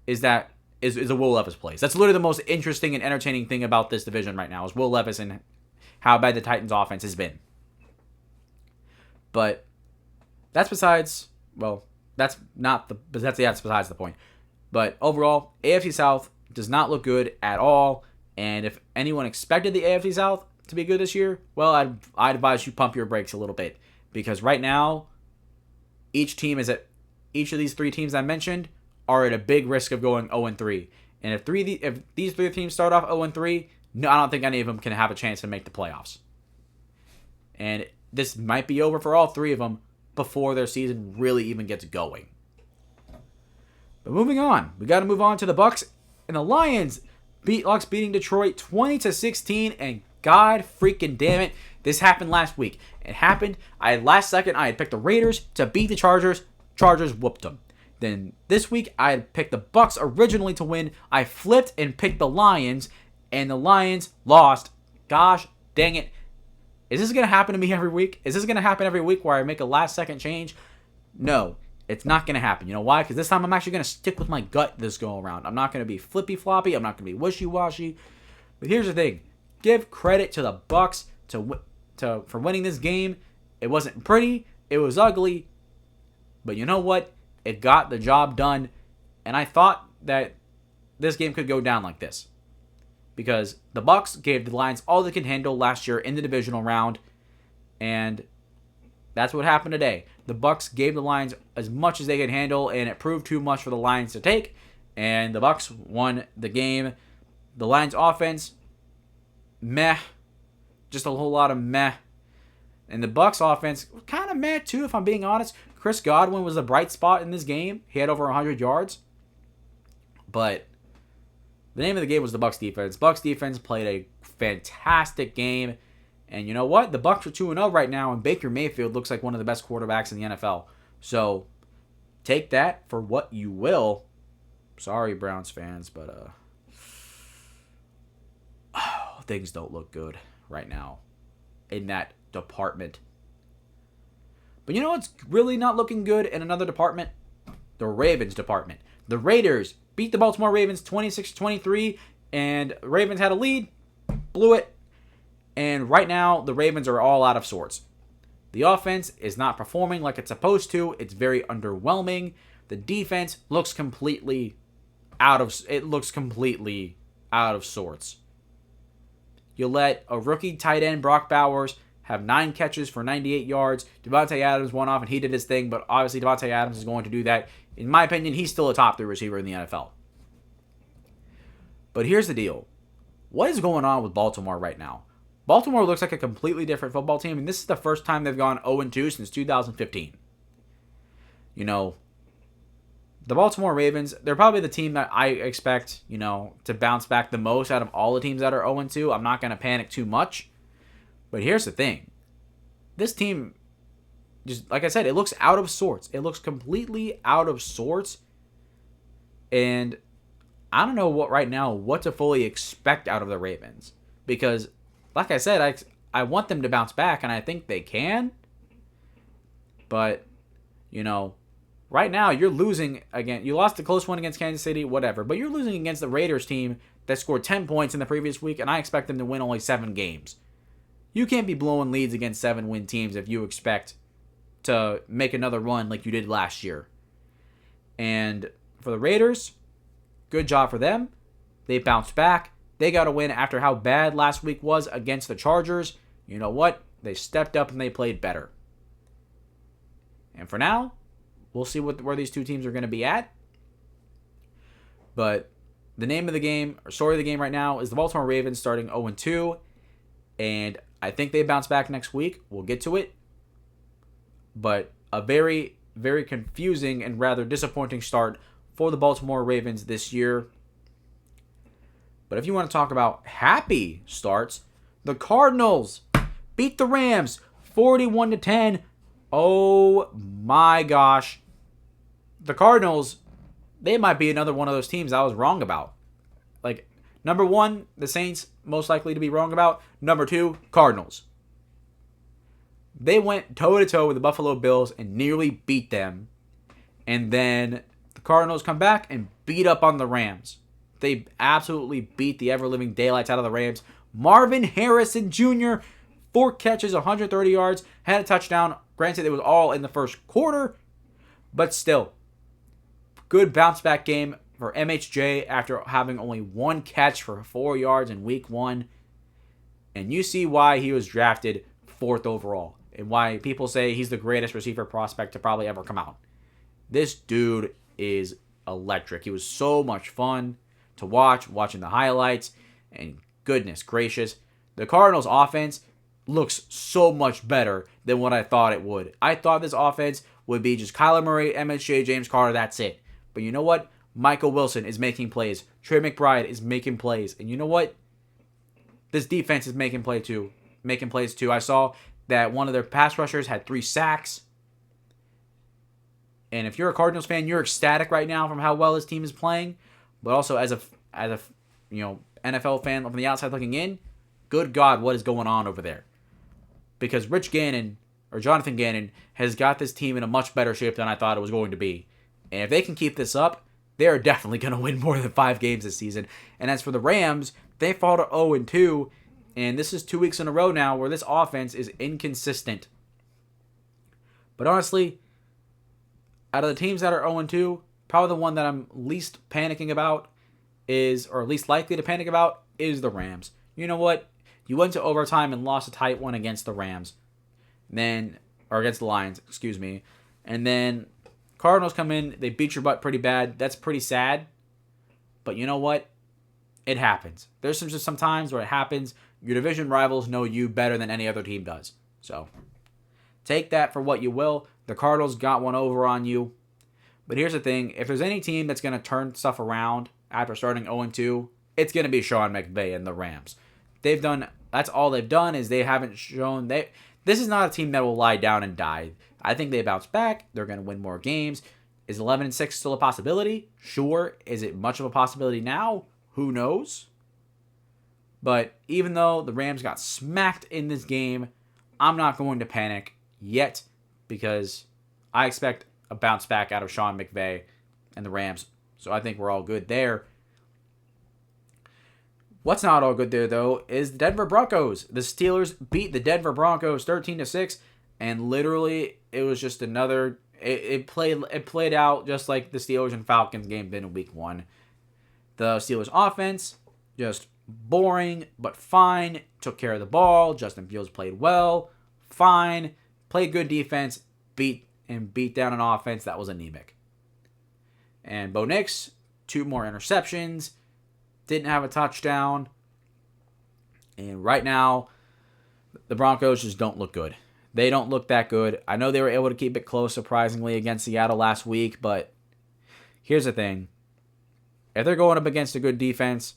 [SPEAKER 1] is that is a Will Levis plays. That's literally the most interesting and entertaining thing about this division right now is Will Levis and how bad the Titans offense has been. But that's besides that's besides the point. But overall, AFC South does not look good at all. And if anyone expected the AFC South to be good this year, well, I'd advise you pump your brakes a little bit. Because right now, each of these three teams I mentioned are at a big risk of going 0-3. And if these three teams start off 0-3, no, I don't think any of them can have a chance to make the playoffs. And this might be over for all three of them before their season really even gets going. But moving on, we got to move on to the Bucks and the Lions. Bucks beating Detroit 20-16, and God freaking damn it, this happened last week. It happened. Last second I had picked the Raiders to beat the Chargers. Chargers whooped them. Then this week I had picked the Bucks originally to win. I flipped and picked the Lions, and the Lions lost. Gosh dang it. Is this going to happen to me every week? Is this going to happen every week where I make a last second change? No, it's not going to happen. You know why? Because this time I'm actually going to stick with my gut this go around. I'm not going to be flippy floppy. I'm not going to be wishy washy. But here's the thing. Give credit to the Bucks for winning this game. It wasn't pretty. It was ugly. But you know what? It got the job done. And I thought that this game could go down like this. Because the Bucks gave the Lions all they could handle last year in the divisional round. And that's what happened today. The Bucks gave the Lions as much as they could handle, and it proved too much for the Lions to take. And the Bucks won the game. The Lions offense, meh. Just a whole lot of meh. And the Bucks offense, kind of meh too, if I'm being honest. Chris Godwin was the bright spot in this game. He had over 100 yards. But the name of the game was the Bucks defense. Bucks defense played a fantastic game. And you know what? The Bucks are 2-0 right now, and Baker Mayfield looks like one of the best quarterbacks in the NFL. So take that for what you will. Sorry, Browns fans, but things don't look good right now in that department. But you know what's really not looking good in another department? The Ravens department. The Raiders beat the Baltimore Ravens 26-23, and Ravens had a lead, blew it, and right now the Ravens are all out of sorts. The offense is not performing like it's supposed to. It's very underwhelming. The defense looks completely out of sorts. You let a rookie tight end, Brock Bowers, have 9 catches for 98 yards. Devontae Adams went off and he did his thing, but obviously Devontae Adams is going to do that. In my opinion, he's still a top 3 receiver in the NFL. But here's the deal. What is going on with Baltimore right now? Baltimore looks like a completely different football team, and this is the first time they've gone 0-2 since 2015. You know, the Baltimore Ravens, they're probably the team that I expect, to bounce back the most out of all the teams that are 0-2. I'm not going to panic too much. But here's the thing. This team, just like I said, it looks out of sorts. It looks completely out of sorts. And I don't know what to fully expect out of the Ravens. Because, like I said, I want them to bounce back, and I think they can. But, right now you're losing again. You lost a close one against Kansas City, whatever. But you're losing against the Raiders team that scored 10 points in the previous week, and I expect them to win only 7 games. You can't be blowing leads against 7-win teams if you expect to make another run like you did last year. And for the Raiders, good job for them. They bounced back. They got a win after how bad last week was against the Chargers. You know what? They stepped up and they played better. And for now, we'll see where these two teams are going to be at. But the name of the game, or story of the game right now, is the Baltimore Ravens starting 0-2. And I think they bounce back next week. We'll get to it. But a very, very confusing and rather disappointing start for the Baltimore Ravens this year. But if you want to talk about happy starts, the Cardinals beat the Rams 41-10. Oh my gosh. The Cardinals, they might be another one of those teams I was wrong about. Like, number 1, the Saints, most likely to be wrong about. Number 2, Cardinals. They went toe-to-toe with the Buffalo Bills and nearly beat them. And then the Cardinals come back and beat up on the Rams. They absolutely beat the ever-living daylights out of the Rams. Marvin Harrison Jr., 4 catches, 130 yards, had a touchdown. Granted, it was all in the first quarter, but still, good bounce-back game for MHJ after having only 1 catch for 4 yards in week 1. And you see why he was drafted 4th overall and why people say he's the greatest receiver prospect to probably ever come out. This dude is electric. He was so much fun to watch, watching the highlights, and goodness gracious, the Cardinals' offense looks so much better than what I thought it would. I thought this offense would be just Kyler Murray, MHJ, James Carter, that's it. But you know what? Michael Wilson is making plays. Trey McBride is making plays. And you know what? This defense is making plays too. I saw that one of their pass rushers had 3 sacks. And if you're a Cardinals fan, you're ecstatic right now from how well this team is playing. But also as a NFL fan from the outside looking in, good God, what is going on over there? Because Jonathan Gannon has got this team in a much better shape than I thought it was going to be. And if they can keep this up, they're definitely going to win more than 5 games this season. And as for the Rams, they fall to 0-2. And this is 2 weeks in a row now where this offense is inconsistent. But honestly, out of the teams that are 0-2, probably the one that I'm least panicking about or least likely to panic about, is the Rams. You know what? You went to overtime and lost a tight one against the Rams. Or against the Lions, excuse me. And then Cardinals come in, they beat your butt pretty bad. That's pretty sad. But you know what? It happens. There's just some times where it happens. Your division rivals know you better than any other team does. So, take that for what you will. The Cardinals got one over on you. But here's the thing. If there's any team that's going to turn stuff around after starting 0-2, it's going to be Sean McVay and the Rams. That's all they've done is they haven't shown. This is not a team that will lie down and die. I think they bounce back. They're going to win more games. Is 11-6 still a possibility? Sure. Is it much of a possibility now? Who knows? But even though the Rams got smacked in this game, I'm not going to panic yet because I expect a bounce back out of Sean McVay and the Rams. So I think we're all good there. What's not all good there, though, is the Denver Broncos. The Steelers beat the Denver Broncos 13-6, and literally it was just another. It played out just like the Steelers and Falcons game did in Week 1. The Steelers offense just boring but fine. Took care of the ball. Justin Fields played well, fine. Played good defense. Beat down an offense that was anemic. And Bo Nix, 2 more interceptions. Didn't have a touchdown. And right now, the Broncos just don't look good. They don't look that good. I know they were able to keep it close, surprisingly, against Seattle last week. But here's the thing. If they're going up against a good defense,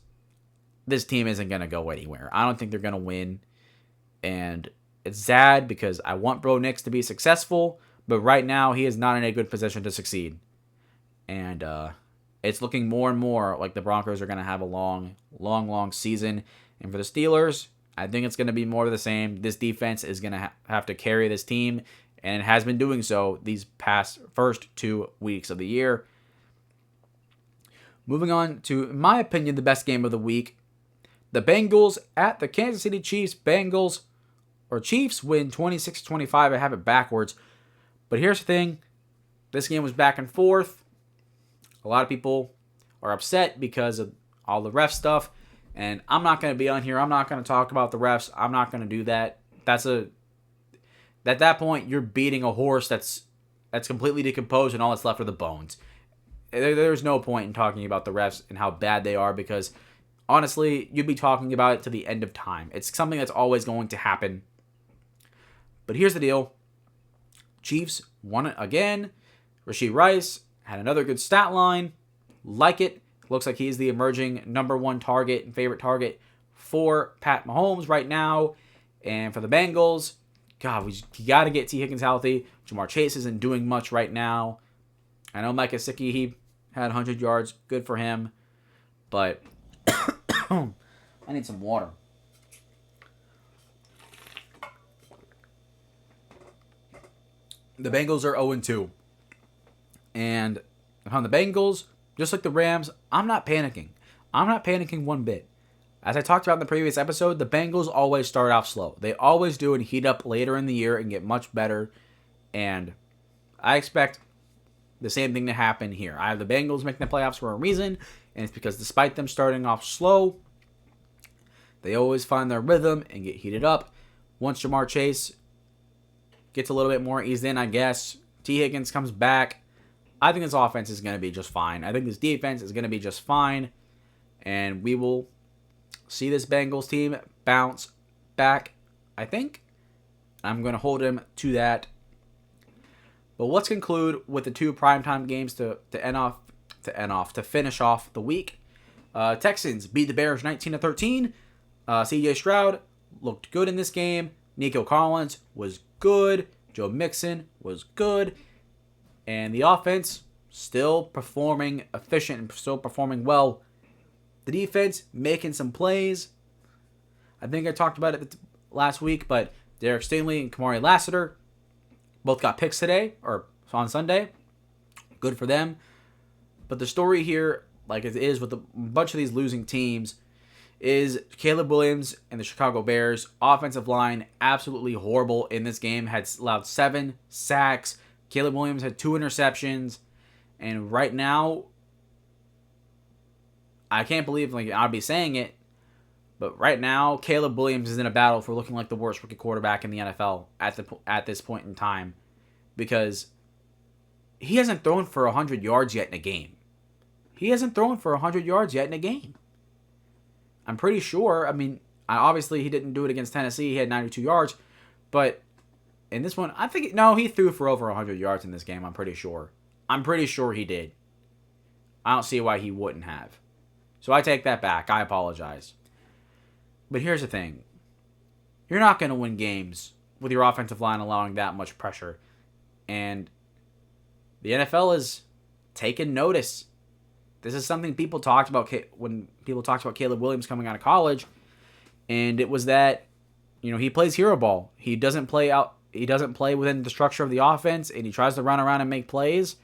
[SPEAKER 1] this team isn't going to go anywhere. I don't think they're going to win. And it's sad because I want Bo Nix to be successful. But right now, he is not in a good position to succeed. And it's looking more and more like the Broncos are going to have a long, long, long season. And for the Steelers, I think it's going to be more of the same. This defense is going to have to carry this team, and it has been doing so these past first 2 weeks of the year. Moving on to, in my opinion, the best game of the week. The Bengals at the Kansas City Chiefs. Chiefs win 26-25. I have it backwards. But here's the thing. This game was back and forth. A lot of people are upset because of all the ref stuff. And I'm not going to be on here. I'm not going to talk about the refs. I'm not going to do that. At that point, you're beating a horse that's completely decomposed and all that's left are the bones. There's no point in talking about the refs and how bad they are because, honestly, you'd be talking about it to the end of time. It's something that's always going to happen. But here's the deal. Chiefs won it again. Rashee Rice had another good stat line. Like it. Looks like he's the emerging number 1 target and favorite target for Pat Mahomes right now. And for the Bengals, God, you got to get T. Higgins healthy. Jamar Chase isn't doing much right now. I know Mike Gesicki, he had 100 yards. Good for him. But I need some water. The Bengals are 0-2. And on the Bengals, just like the Rams, I'm not panicking. I'm not panicking one bit. As I talked about in the previous episode, the Bengals always start off slow. They always do and heat up later in the year and get much better. And I expect the same thing to happen here. I have the Bengals making the playoffs for a reason, and it's because despite them starting off slow, they always find their rhythm and get heated up. Once Jamar Chase gets a little bit more eased in, I guess, T. Higgins comes back, I think this offense is going to be just fine. I think this defense is going to be just fine, and we will see this Bengals team bounce back, I think. I'm going to hold him to that. But let's conclude with the two primetime games to finish off the week. Texans beat the Bears 19-13. C.J. Stroud looked good in this game. Nico Collins was good. Joe Mixon was good. And the offense still performing efficient and still performing well. The defense making some plays. I think I talked about it last week, but Derek Stingley and Kamari Lassiter both got picks today, or on Sunday. Good for them. But the story here, like it is with a bunch of these losing teams, is Caleb Williams and the Chicago Bears. Offensive line, absolutely horrible in this game. Had allowed 7 sacks. Caleb Williams had 2 interceptions. And right now, I can't believe I'll be saying it, but right now, Caleb Williams is in a battle for looking like the worst rookie quarterback in the NFL at this point in time, because he hasn't thrown for 100 yards yet in a game. I'm pretty sure. I mean, obviously he didn't do it against Tennessee. He had 92 yards, but in this one, I think he threw for over 100 yards in this game. I'm pretty sure he did. I don't see why he wouldn't have. So I take that back. I apologize. But here's the thing. You're not going to win games with your offensive line allowing that much pressure. And the NFL is taking notice. This is something people talked about when people talked about Caleb Williams coming out of college. And it was that, he plays hero ball. He doesn't play within the structure of the offense, and he tries to run around and make plays.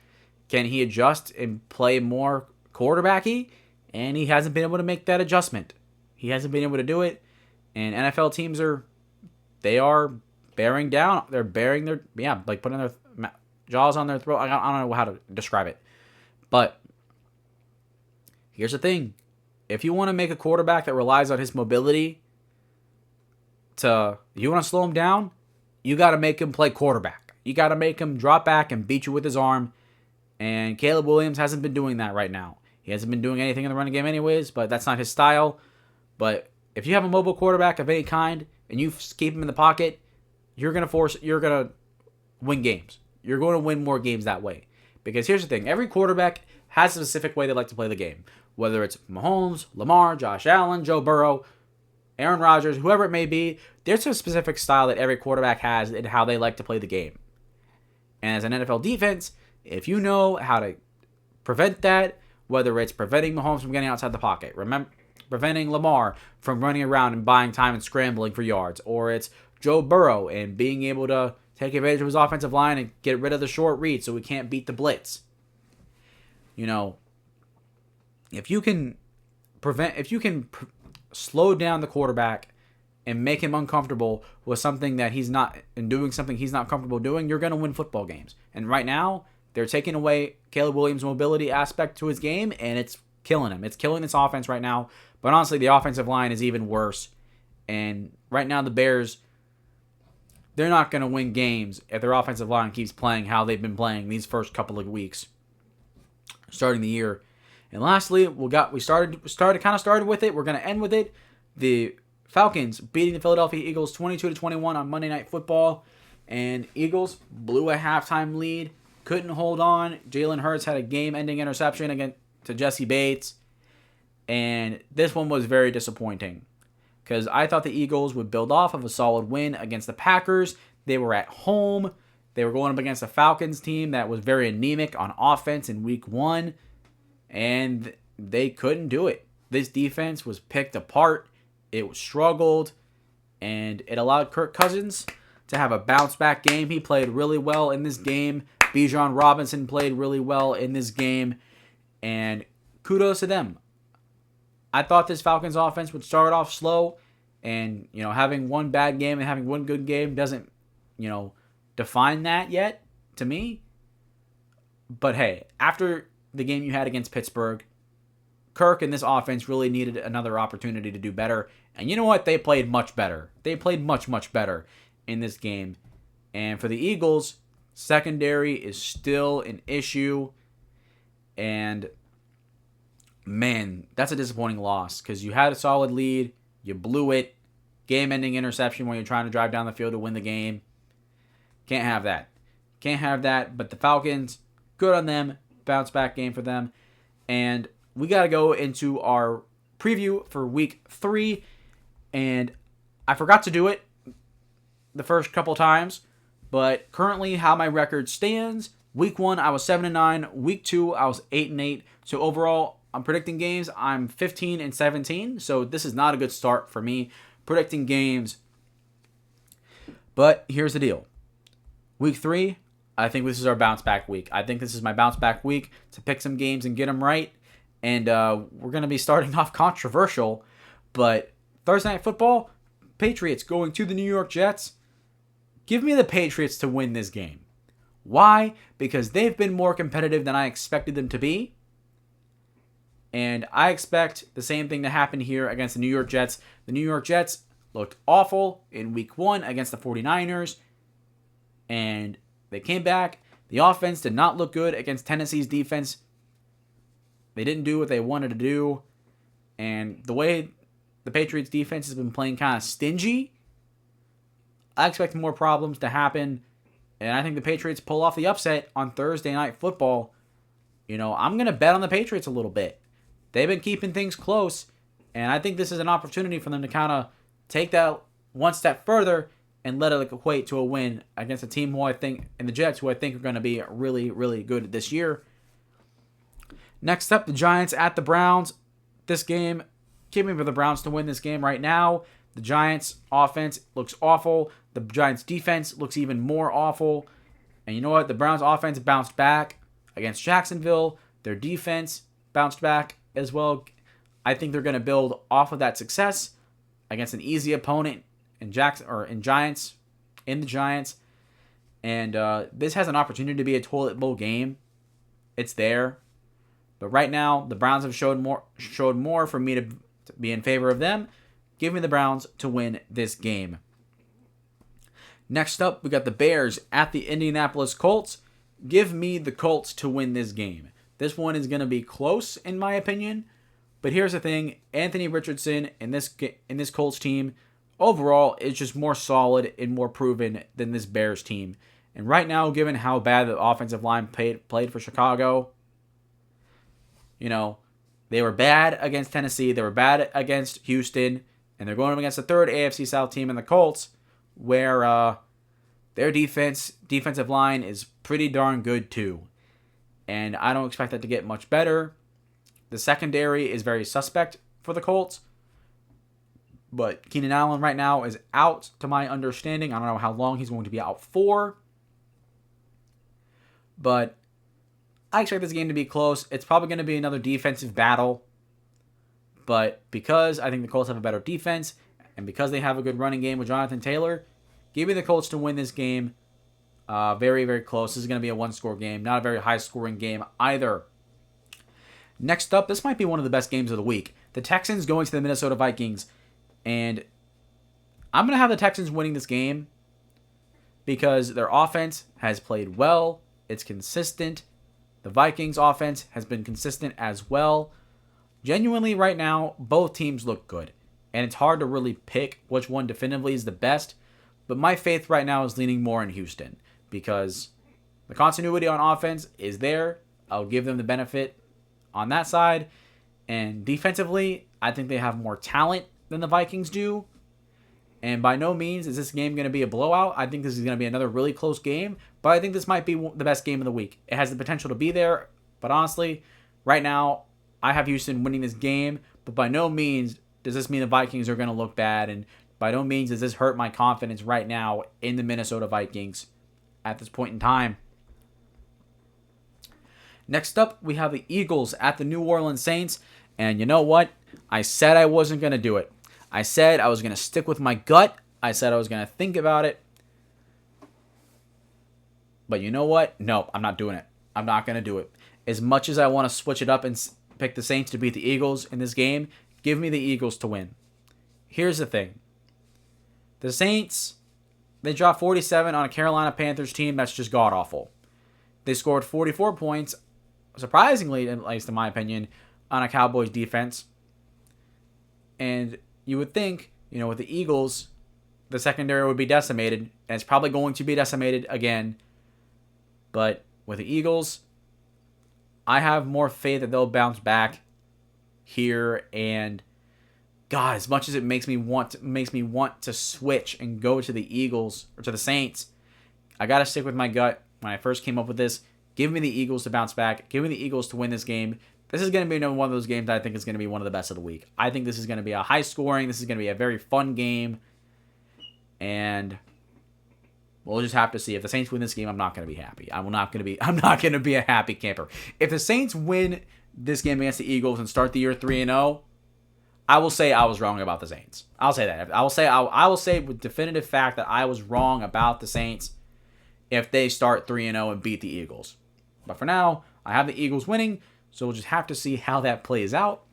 [SPEAKER 1] Can he adjust and play more quarterbacky? And he hasn't been able to make that adjustment. He hasn't been able to do it. And NFL teams are bearing down. They're bearing putting their jaws on their throat. I don't know how to describe it. But here's the thing. If you want to make a quarterback that relies on his mobility, you want to slow him down, you got to make him play quarterback. You got to make him drop back and beat you with his arm. And Caleb Williams hasn't been doing that right now. He hasn't been doing anything in the running game anyways, but that's not his style. But if you have a mobile quarterback of any kind and you keep him in the pocket, you're going to win games. You're going to win more games that way. Because here's the thing. Every quarterback has a specific way they like to play the game. Whether it's Mahomes, Lamar, Josh Allen, Joe Burrow, Aaron Rodgers, whoever it may be, there's a specific style that every quarterback has in how they like to play the game. And as an NFL defense, if you know how to prevent that, whether it's preventing Mahomes from getting outside the pocket, preventing Lamar from running around and buying time and scrambling for yards, or it's Joe Burrow and being able to take advantage of his offensive line and get rid of the short read so we can't beat the blitz. If you can slow down the quarterback and make him uncomfortable with something that he's not, and doing something he's not comfortable doing, you're going to win football games. And right now, they're taking away Caleb Williams' mobility aspect to his game, and it's killing him. It's killing this offense right now. But honestly, the offensive line is even worse. And right now, the Bears, they're not going to win games if their offensive line keeps playing how they've been playing these first couple of weeks, starting the year. And lastly, we started with it. We're going to end with it. The Falcons beating the Philadelphia Eagles 22-21 on Monday Night Football. And Eagles blew a halftime lead. Couldn't hold on. Jalen Hurts had a game-ending interception to Jesse Bates. And this one was very disappointing, because I thought the Eagles would build off of a solid win against the Packers. They were at home. They were going up against a Falcons team that was very anemic on offense in week 1. And they couldn't do it. This defense was picked apart. It struggled. And it allowed Kirk Cousins to have a bounce-back game. He played really well in this game. Bijan Robinson played really well in this game. And kudos to them. I thought this Falcons offense would start off slow, and having one bad game and having one good game doesn't define that yet to me. But hey, after the game you had against Pittsburgh, Kirk and this offense really needed another opportunity to do better. And you know what? They played much better. They played much, much better in this game. And for the Eagles, secondary is still an issue. And man, that's a disappointing loss because you had a solid lead. You blew it. Game-ending interception when you're trying to drive down the field to win the game. Can't have that. Can't have that. But the Falcons, good on them. Bounce back game for them. And we got to go into our preview for week 3. And I forgot to do it the first couple times. But currently how my record stands. Week 1, I was 7-9. Week 2, I was 8-8. So overall, I'm predicting games. I'm 15-17. So this is not a good start for me predicting games. But here's the deal. Week 3, I think this is our bounce back week. I think this is my bounce back week to pick some games and get them right. And we're going to be starting off controversial. But Thursday Night Football, Patriots going to the New York Jets. Give me the Patriots to win this game. Why? Because they've been more competitive than I expected them to be. And I expect the same thing to happen here against the New York Jets. The New York Jets looked awful in week 1 against the 49ers. And they came back. The offense did not look good against Tennessee's defense. They didn't do what they wanted to do. And the way the Patriots defense has been playing kind of stingy, I expect more problems to happen. And I think the Patriots pull off the upset on Thursday Night Football. I'm going to bet on the Patriots a little bit. They've been keeping things close. And I think this is an opportunity for them to kind of take that one step further and let it equate to a win against a team who I think, and the Jets, who I think are going to be really, really good this year. Next up, the Giants at the Browns. This game, give me for the Browns to win this game right now. The Giants' offense looks awful. The Giants' defense looks even more awful. And you know what? The Browns' offense bounced back against Jacksonville. Their defense bounced back as well. I think they're going to build off of that success against an easy opponent in the Giants. And this has an opportunity to be a toilet bowl game. It's there. But right now, the Browns have showed more for me to be in favor of them. Give me the Browns to win this game. Next up, we got the Bears at the Indianapolis Colts. Give me the Colts to win this game. This one is going to be close, in my opinion. But here's the thing. Anthony Richardson in this Colts team, overall, is just more solid and more proven than this Bears team. And right now, given how bad the offensive line played for Chicago, they were bad against Tennessee. They were bad against Houston. And they're going up against the third AFC South team in the Colts, where their defensive line is pretty darn good too. And I don't expect that to get much better. The secondary is very suspect for the Colts. But Keenan Allen right now is out, to my understanding. I don't know how long he's going to be out for. But I expect this game to be close. It's probably going to be another defensive battle. But because I think the Colts have a better defense, and because they have a good running game with Jonathan Taylor, give me the Colts to win this game. Very, very close. This is going to be a one-score game. Not a very high-scoring game either. Next up, this might be one of the best games of the week. The Texans going to the Minnesota Vikings. And I'm going to have the Texans winning this game because their offense has played well. It's consistent. The Vikings offense has been consistent as well. Genuinely, right now, both teams look good. And it's hard to really pick which one definitively is the best. But my faith right now is leaning more in Houston because the continuity on offense is there. I'll give them the benefit on that side. And defensively, I think they have more talent than the Vikings do. And by no means is this game going to be a blowout. I think this is going to be another really close game. But I think this might be the best game of the week. It has the potential to be there. But honestly, right now, I have Houston winning this game. But by no means does this mean the Vikings are going to look bad. And by no means does this hurt my confidence right now in the Minnesota Vikings at this point in time. Next up, we have the Eagles at the New Orleans Saints. And you know what? I said I wasn't going to do it. I said I was going to stick with my gut. I said I was going to think about it. But you know what? No, I'm not doing it. I'm not going to do it. As much as I want to switch it up and pick the Saints to beat the Eagles in this game, give me the Eagles to win. Here's the thing. The Saints, they dropped 47 on a Carolina Panthers team that's just god-awful. They scored 44 points, surprisingly, at least in my opinion, on a Cowboys defense. And you would think, with the Eagles, the secondary would be decimated, and it's probably going to be decimated again. But with the Eagles, I have more faith that they'll bounce back here. And God, as much as it makes me want to switch and go to the Eagles or to the Saints, I gotta stick with my gut. When I first came up with this, give me the Eagles to bounce back. Give me the Eagles to win this game. This is going to be one of those games that I think is going to be one of the best of the week. I think this is going to be a high scoring. This is going to be a very fun game. And we'll just have to see. If the Saints win this game, I'm not going to be happy. I'm not going to be a happy camper. If the Saints win this game against the Eagles and start the year 3-0, I will say I was wrong about the Saints. I'll say that. I will say with definitive fact that I was wrong about the Saints if they start 3-0 and beat the Eagles. But for now, I have the Eagles winning, so we'll just have to see how that plays out.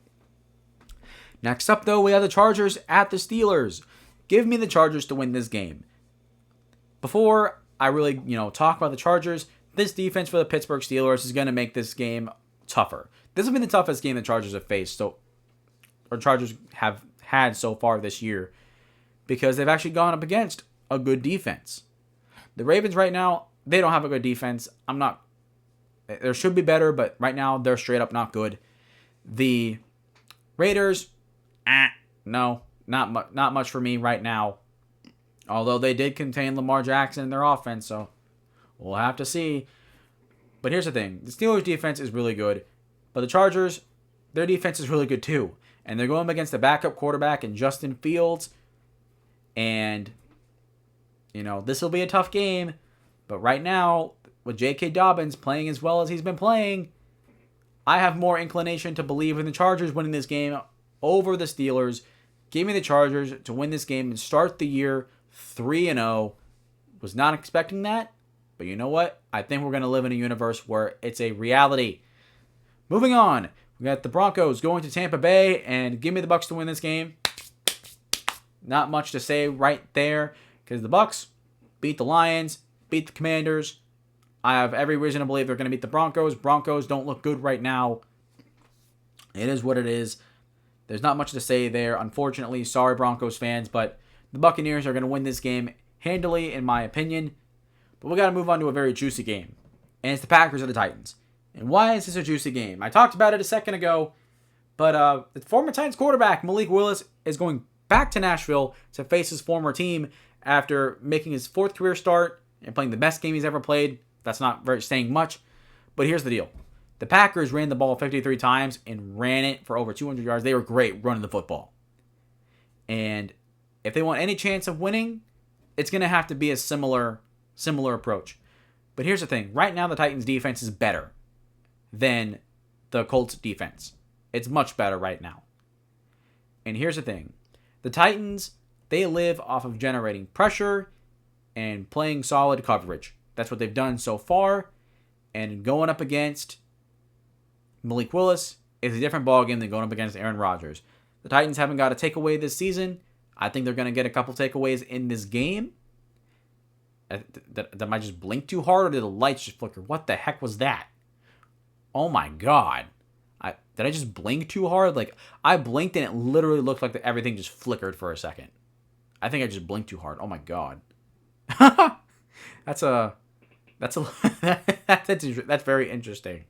[SPEAKER 1] Next up, though, we have the Chargers at the Steelers. Give me the Chargers to win this game. Before I really, talk about the Chargers, this defense for the Pittsburgh Steelers is going to make this game tougher. This has been the toughest game the Chargers have faced, or Chargers have had so far this year, because they've actually gone up against a good defense. The Ravens right now, they don't have a good defense. There should be better, but right now they're straight up not good. The Raiders, no, not much for me right now. Although they did contain Lamar Jackson in their offense, so we'll have to see. But here's the thing. The Steelers' defense is really good, but the Chargers, their defense is really good too. And they're going up against the backup quarterback in Justin Fields. And this will be a tough game, but right now, with J.K. Dobbins playing as well as he's been playing, I have more inclination to believe in the Chargers winning this game over the Steelers. Give me the Chargers to win this game and start the year 3-0. Was not expecting that, but you know what? I think we're going to live in a universe where it's a reality. Moving on, we got the Broncos going to Tampa Bay, and give me the Bucs to win this game. Not much to say right there, because the Bucs beat the Lions, beat the Commanders. I have every reason to believe they're going to beat the Broncos. Broncos don't look good right now. It is what it is. There's not much to say there, unfortunately. Sorry, Broncos fans, but the Buccaneers are going to win this game handily, in my opinion. But we got to move on to a very juicy game, and it's the Packers and the Titans. And why is this a juicy game? I talked about it a second ago, but the former Titans quarterback, Malik Willis, is going back to Nashville to face his former team after making his fourth career start and playing the best game he's ever played. That's not very saying much, but here's the deal. The Packers ran the ball 53 times and ran it for over 200 yards. They were great running the football. And if they want any chance of winning, it's going to have to be a similar approach. But here's the thing. Right now, the Titans' defense is better than the Colts' defense. It's much better right now. And here's the thing. The Titans, they live off of generating pressure and playing solid coverage. That's what they've done so far. And going up against Malik Willis is a different ballgame than going up against Aaron Rodgers. The Titans haven't got a takeaway this season. I think they're going to get a couple takeaways in this game. That might just blink too hard, or did the lights just flicker? What the heck was that? Oh my God. Did I just blink too hard? Like, I blinked and it literally looked like everything just flickered for a second. I think I just blinked too hard. Oh my God. That's very interesting.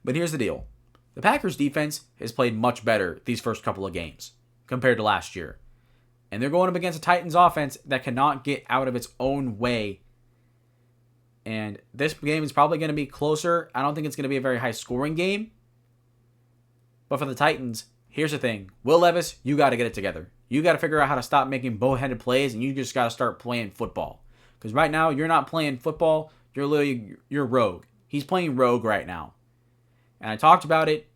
[SPEAKER 1] But here's the deal. The Packers defense has played much better these first couple of games compared to last year. And they're going up against a Titans offense that cannot get out of its own way. And this game is probably going to be closer. I don't think it's going to be a very high scoring game. But for the Titans, here's the thing. Will Levis, you got to get it together. You got to figure out how to stop making bow-headed plays, and you just got to start playing football. Because right now, you're not playing football. You're rogue. He's playing rogue right now. And I talked about it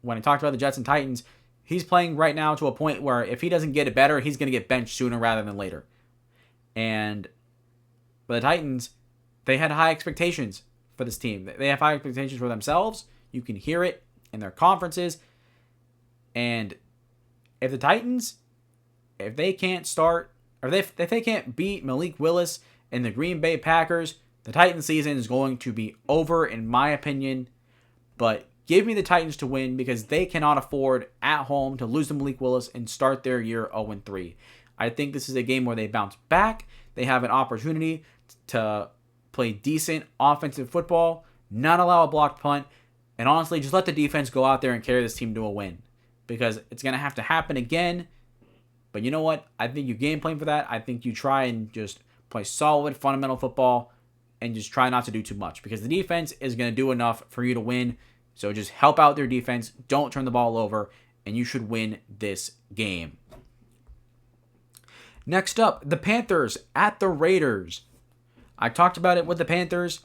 [SPEAKER 1] when I talked about the Jets and Titans, he's playing right now to a point where if he doesn't get it better, he's going to get benched sooner rather than later. And for the Titans, they had high expectations for this team. They have high expectations for themselves. You can hear it in their conferences. And if the Titans, if they can't start, or if they can't beat Malik Willis and the Green Bay Packers, the Titans season is going to be over, in my opinion. But give me the Titans to win because they cannot afford at home to lose to Malik Willis and start their year 0-3. I think this is a game where they bounce back. They have an opportunity to play decent offensive football, not allow a blocked punt, and honestly, just let the defense go out there and carry this team to a win. Because it's going to have to happen again. But you know what? I think you game plan for that. I think you try and just play solid, fundamental football and just try not to do too much. Because the defense is going to do enough for you to win. So just help out their defense. Don't turn the ball over. And you should win this game. Next up, the Panthers at the Raiders. I talked about it with the Panthers.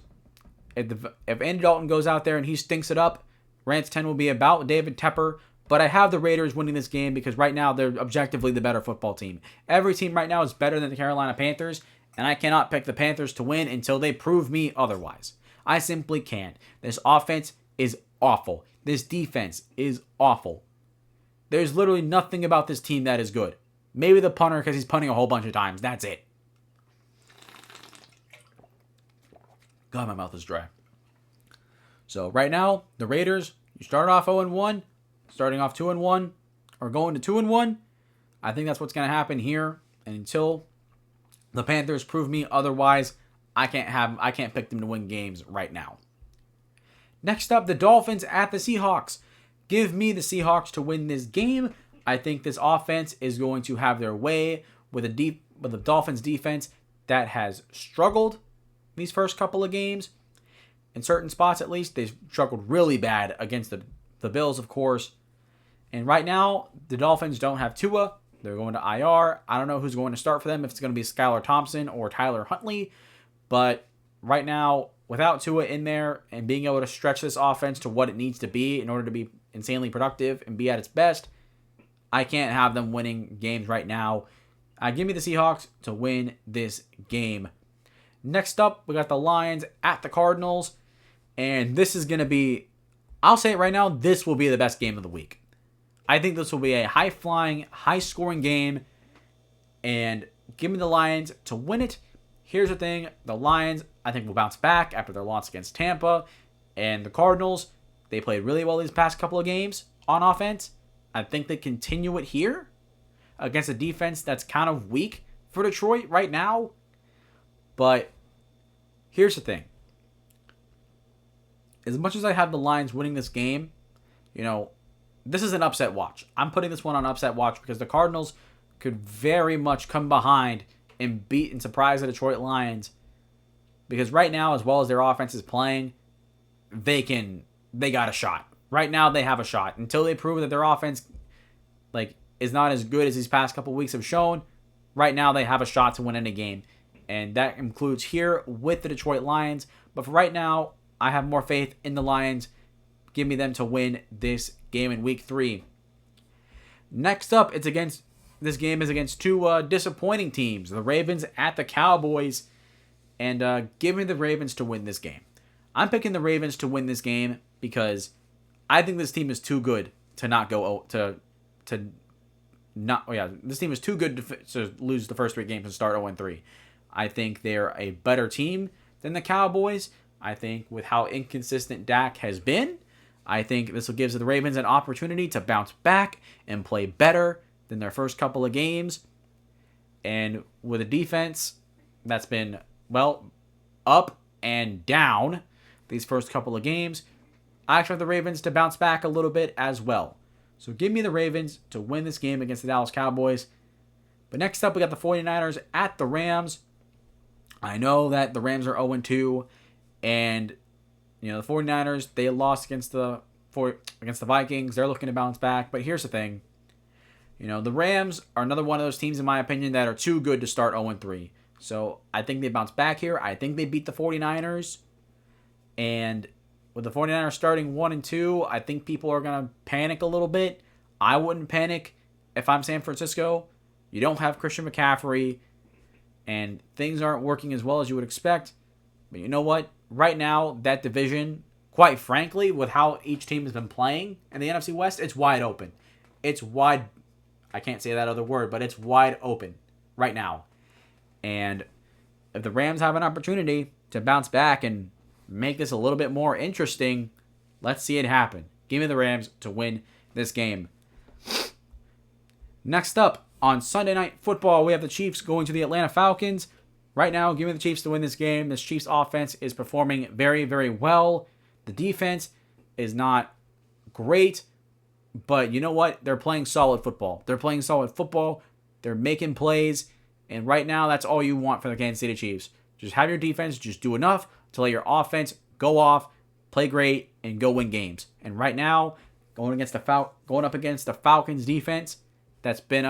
[SPEAKER 1] If Andy Dalton goes out there and he stinks it up, Rants 10 will be about David Tepper. But I have the Raiders winning this game because right now they're objectively the better football team. Every team right now is better than the Carolina Panthers, and I cannot pick the Panthers to win until they prove me otherwise. I simply can't. This offense is awful. This defense is awful. There's literally nothing about this team that is good. Maybe the punter because he's punting a whole bunch of times. That's it. God, my mouth is dry. So right now, the Raiders, you start off 0-1. Starting off 2-1 or going to 2-1, I think that's what's going to happen here. And until the Panthers prove me otherwise, I can't pick them to win games right now. Next up, the Dolphins at the Seahawks. Give me the Seahawks to win this game. I think this offense is going to have their way with the Dolphins defense that has struggled these first couple of games. In certain spots, at least, they've struggled really bad against the Bills, of course. And right now, the Dolphins don't have Tua. They're going to IR. I don't know who's going to start for them, if it's going to be Skylar Thompson or Tyler Huntley. But right now, without Tua in there and being able to stretch this offense to what it needs to be in order to be insanely productive and be at its best, I can't have them winning games right now. Give me the Seahawks to win this game. Next up, we got the Lions at the Cardinals. And this is going to be, I'll say it right now, this will be the best game of the week. I think this will be a high-flying, high-scoring game, and give me the Lions to win it. Here's the thing. The Lions, I think, will bounce back after their loss against Tampa, and the Cardinals, they played really well these past couple of games on offense. I think they continue it here against a defense that's kind of weak for Detroit right now. But here's the thing. As much as I have the Lions winning this game, this is an upset watch. I'm putting this one on upset watch because the Cardinals could very much come behind and beat and surprise the Detroit Lions. Because right now, as well as their offense is playing, they got a shot. Right now, they have a shot. Until they prove that their offense is not as good as these past couple weeks have shown, right now they have a shot to win any game. And that includes here with the Detroit Lions. But for right now, I have more faith in the Lions. Give me them to win this game in Week 3. Next up, this game is against two disappointing teams, the Ravens at the Cowboys, and give me the Ravens to win this game. I'm picking the Ravens to win this game because I think this team is too good to not go this team is too good to lose the first 3 games and start 0-3. I think they're a better team than the Cowboys. I think with how inconsistent Dak has been, I think this will give the Ravens an opportunity to bounce back and play better than their first couple of games. And with a defense that's been, up and down these first couple of games, I expect the Ravens to bounce back a little bit as well. So give me the Ravens to win this game against the Dallas Cowboys. But next up, we got the 49ers at the Rams. I know that the Rams are 0-2, and the 49ers, they lost against the Vikings. They're looking to bounce back. But here's the thing. The Rams are another one of those teams, in my opinion, that are too good to start 0-3. So I think they bounce back here. I think they beat the 49ers. And with the 49ers starting 1-2, I think people are going to panic a little bit. I wouldn't panic if I'm San Francisco. You don't have Christian McCaffrey, and things aren't working as well as you would expect. But you know what? Right now, that division, quite frankly, with how each team has been playing in the NFC West, it's wide open. It's wide. I can't say that other word, but it's wide open right now. And if the Rams have an opportunity to bounce back and make this a little bit more interesting, let's see it happen. Give me the Rams to win this game. Next up, on Sunday Night Football, we have the Chiefs going to the Atlanta Falcons. Right now, give me the Chiefs to win this game. This Chiefs offense is performing very, very well. The defense is not great, but you know what? They're playing solid football. They're making plays, and right now, that's all you want for the Kansas City Chiefs. Just have your defense just do enough to let your offense go off, play great, and go win games. And right now, going up against the Falcons defense, that's been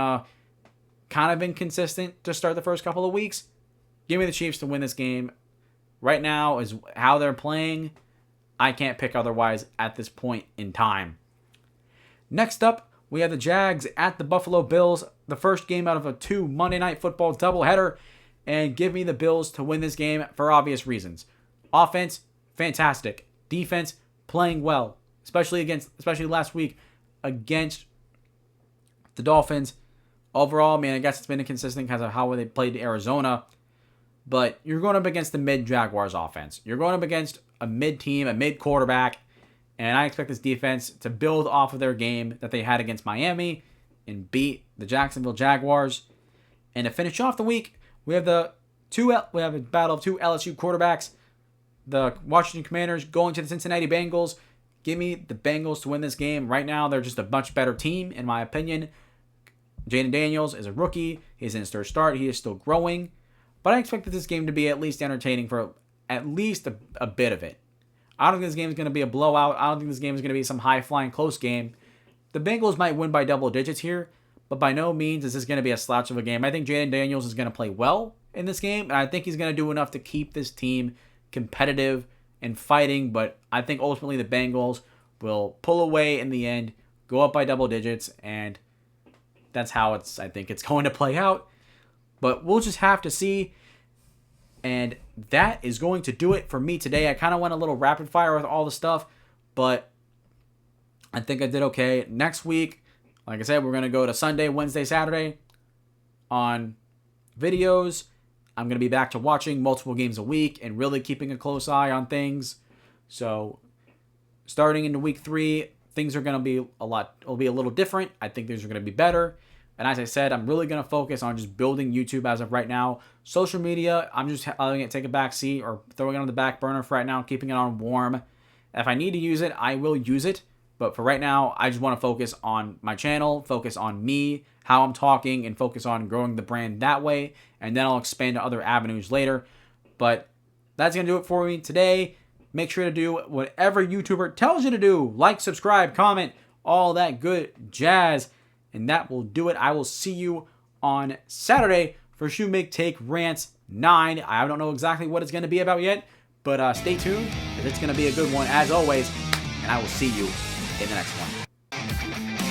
[SPEAKER 1] kind of inconsistent to start the first couple of weeks. Give me the Chiefs to win this game. Right now is how they're playing. I can't pick otherwise at this point in time. Next up, we have the Jags at the Buffalo Bills. The first game out of a 2 Monday Night Football doubleheader. And give me the Bills to win this game for obvious reasons. Offense, fantastic. Defense, playing well. Especially last week against the Dolphins. Overall, I guess it's been inconsistent because of how they played Arizona. But you're going up against the mid-Jaguars offense. You're going up against a mid-team, a mid-quarterback. And I expect this defense to build off of their game that they had against Miami and beat the Jacksonville Jaguars. And to finish off the week, we have a battle of two LSU quarterbacks. The Washington Commanders going to the Cincinnati Bengals. Give me the Bengals to win this game. Right now, they're just a much better team, in my opinion. Jaden Daniels is a rookie. He's in his third start. He is still growing. But I expect this game to be at least entertaining for at least a bit of it. I don't think this game is going to be a blowout. I don't think this game is going to be some high-flying close game. The Bengals might win by double digits here, but by no means is this going to be a slouch of a game. I think Jaden Daniels is going to play well in this game, and I think he's going to do enough to keep this team competitive and fighting, but I think ultimately the Bengals will pull away in the end, go up by double digits, and that's how I think it's going to play out. But we'll just have to see. And that is going to do it for me today. I kind of went a little rapid fire with all the stuff, but I think I did okay. Next week, like I said, we're going to go to Sunday, Wednesday, Saturday on videos. I'm going to be back to watching multiple games a week and really keeping a close eye on things. So starting into week 3, things are going to be it'll be a little different. I think things are going to be better. And as I said, I'm really going to focus on just building YouTube as of right now. Social media, I'm just letting it take a back seat or throwing it on the back burner for right now, keeping it on warm. If I need to use it, I will use it. But for right now, I just want to focus on my channel, focus on me, how I'm talking, and focus on growing the brand that way. And then I'll expand to other avenues later. But that's going to do it for me today. Make sure to do whatever YouTuber tells you to do. Like, subscribe, comment, all that good jazz. And that will do it. I will see you on Saturday for Shumake Take Rants 9. I don't know exactly what it's going to be about yet, but stay tuned, because it's going to be a good one as always. And I will see you in the next one.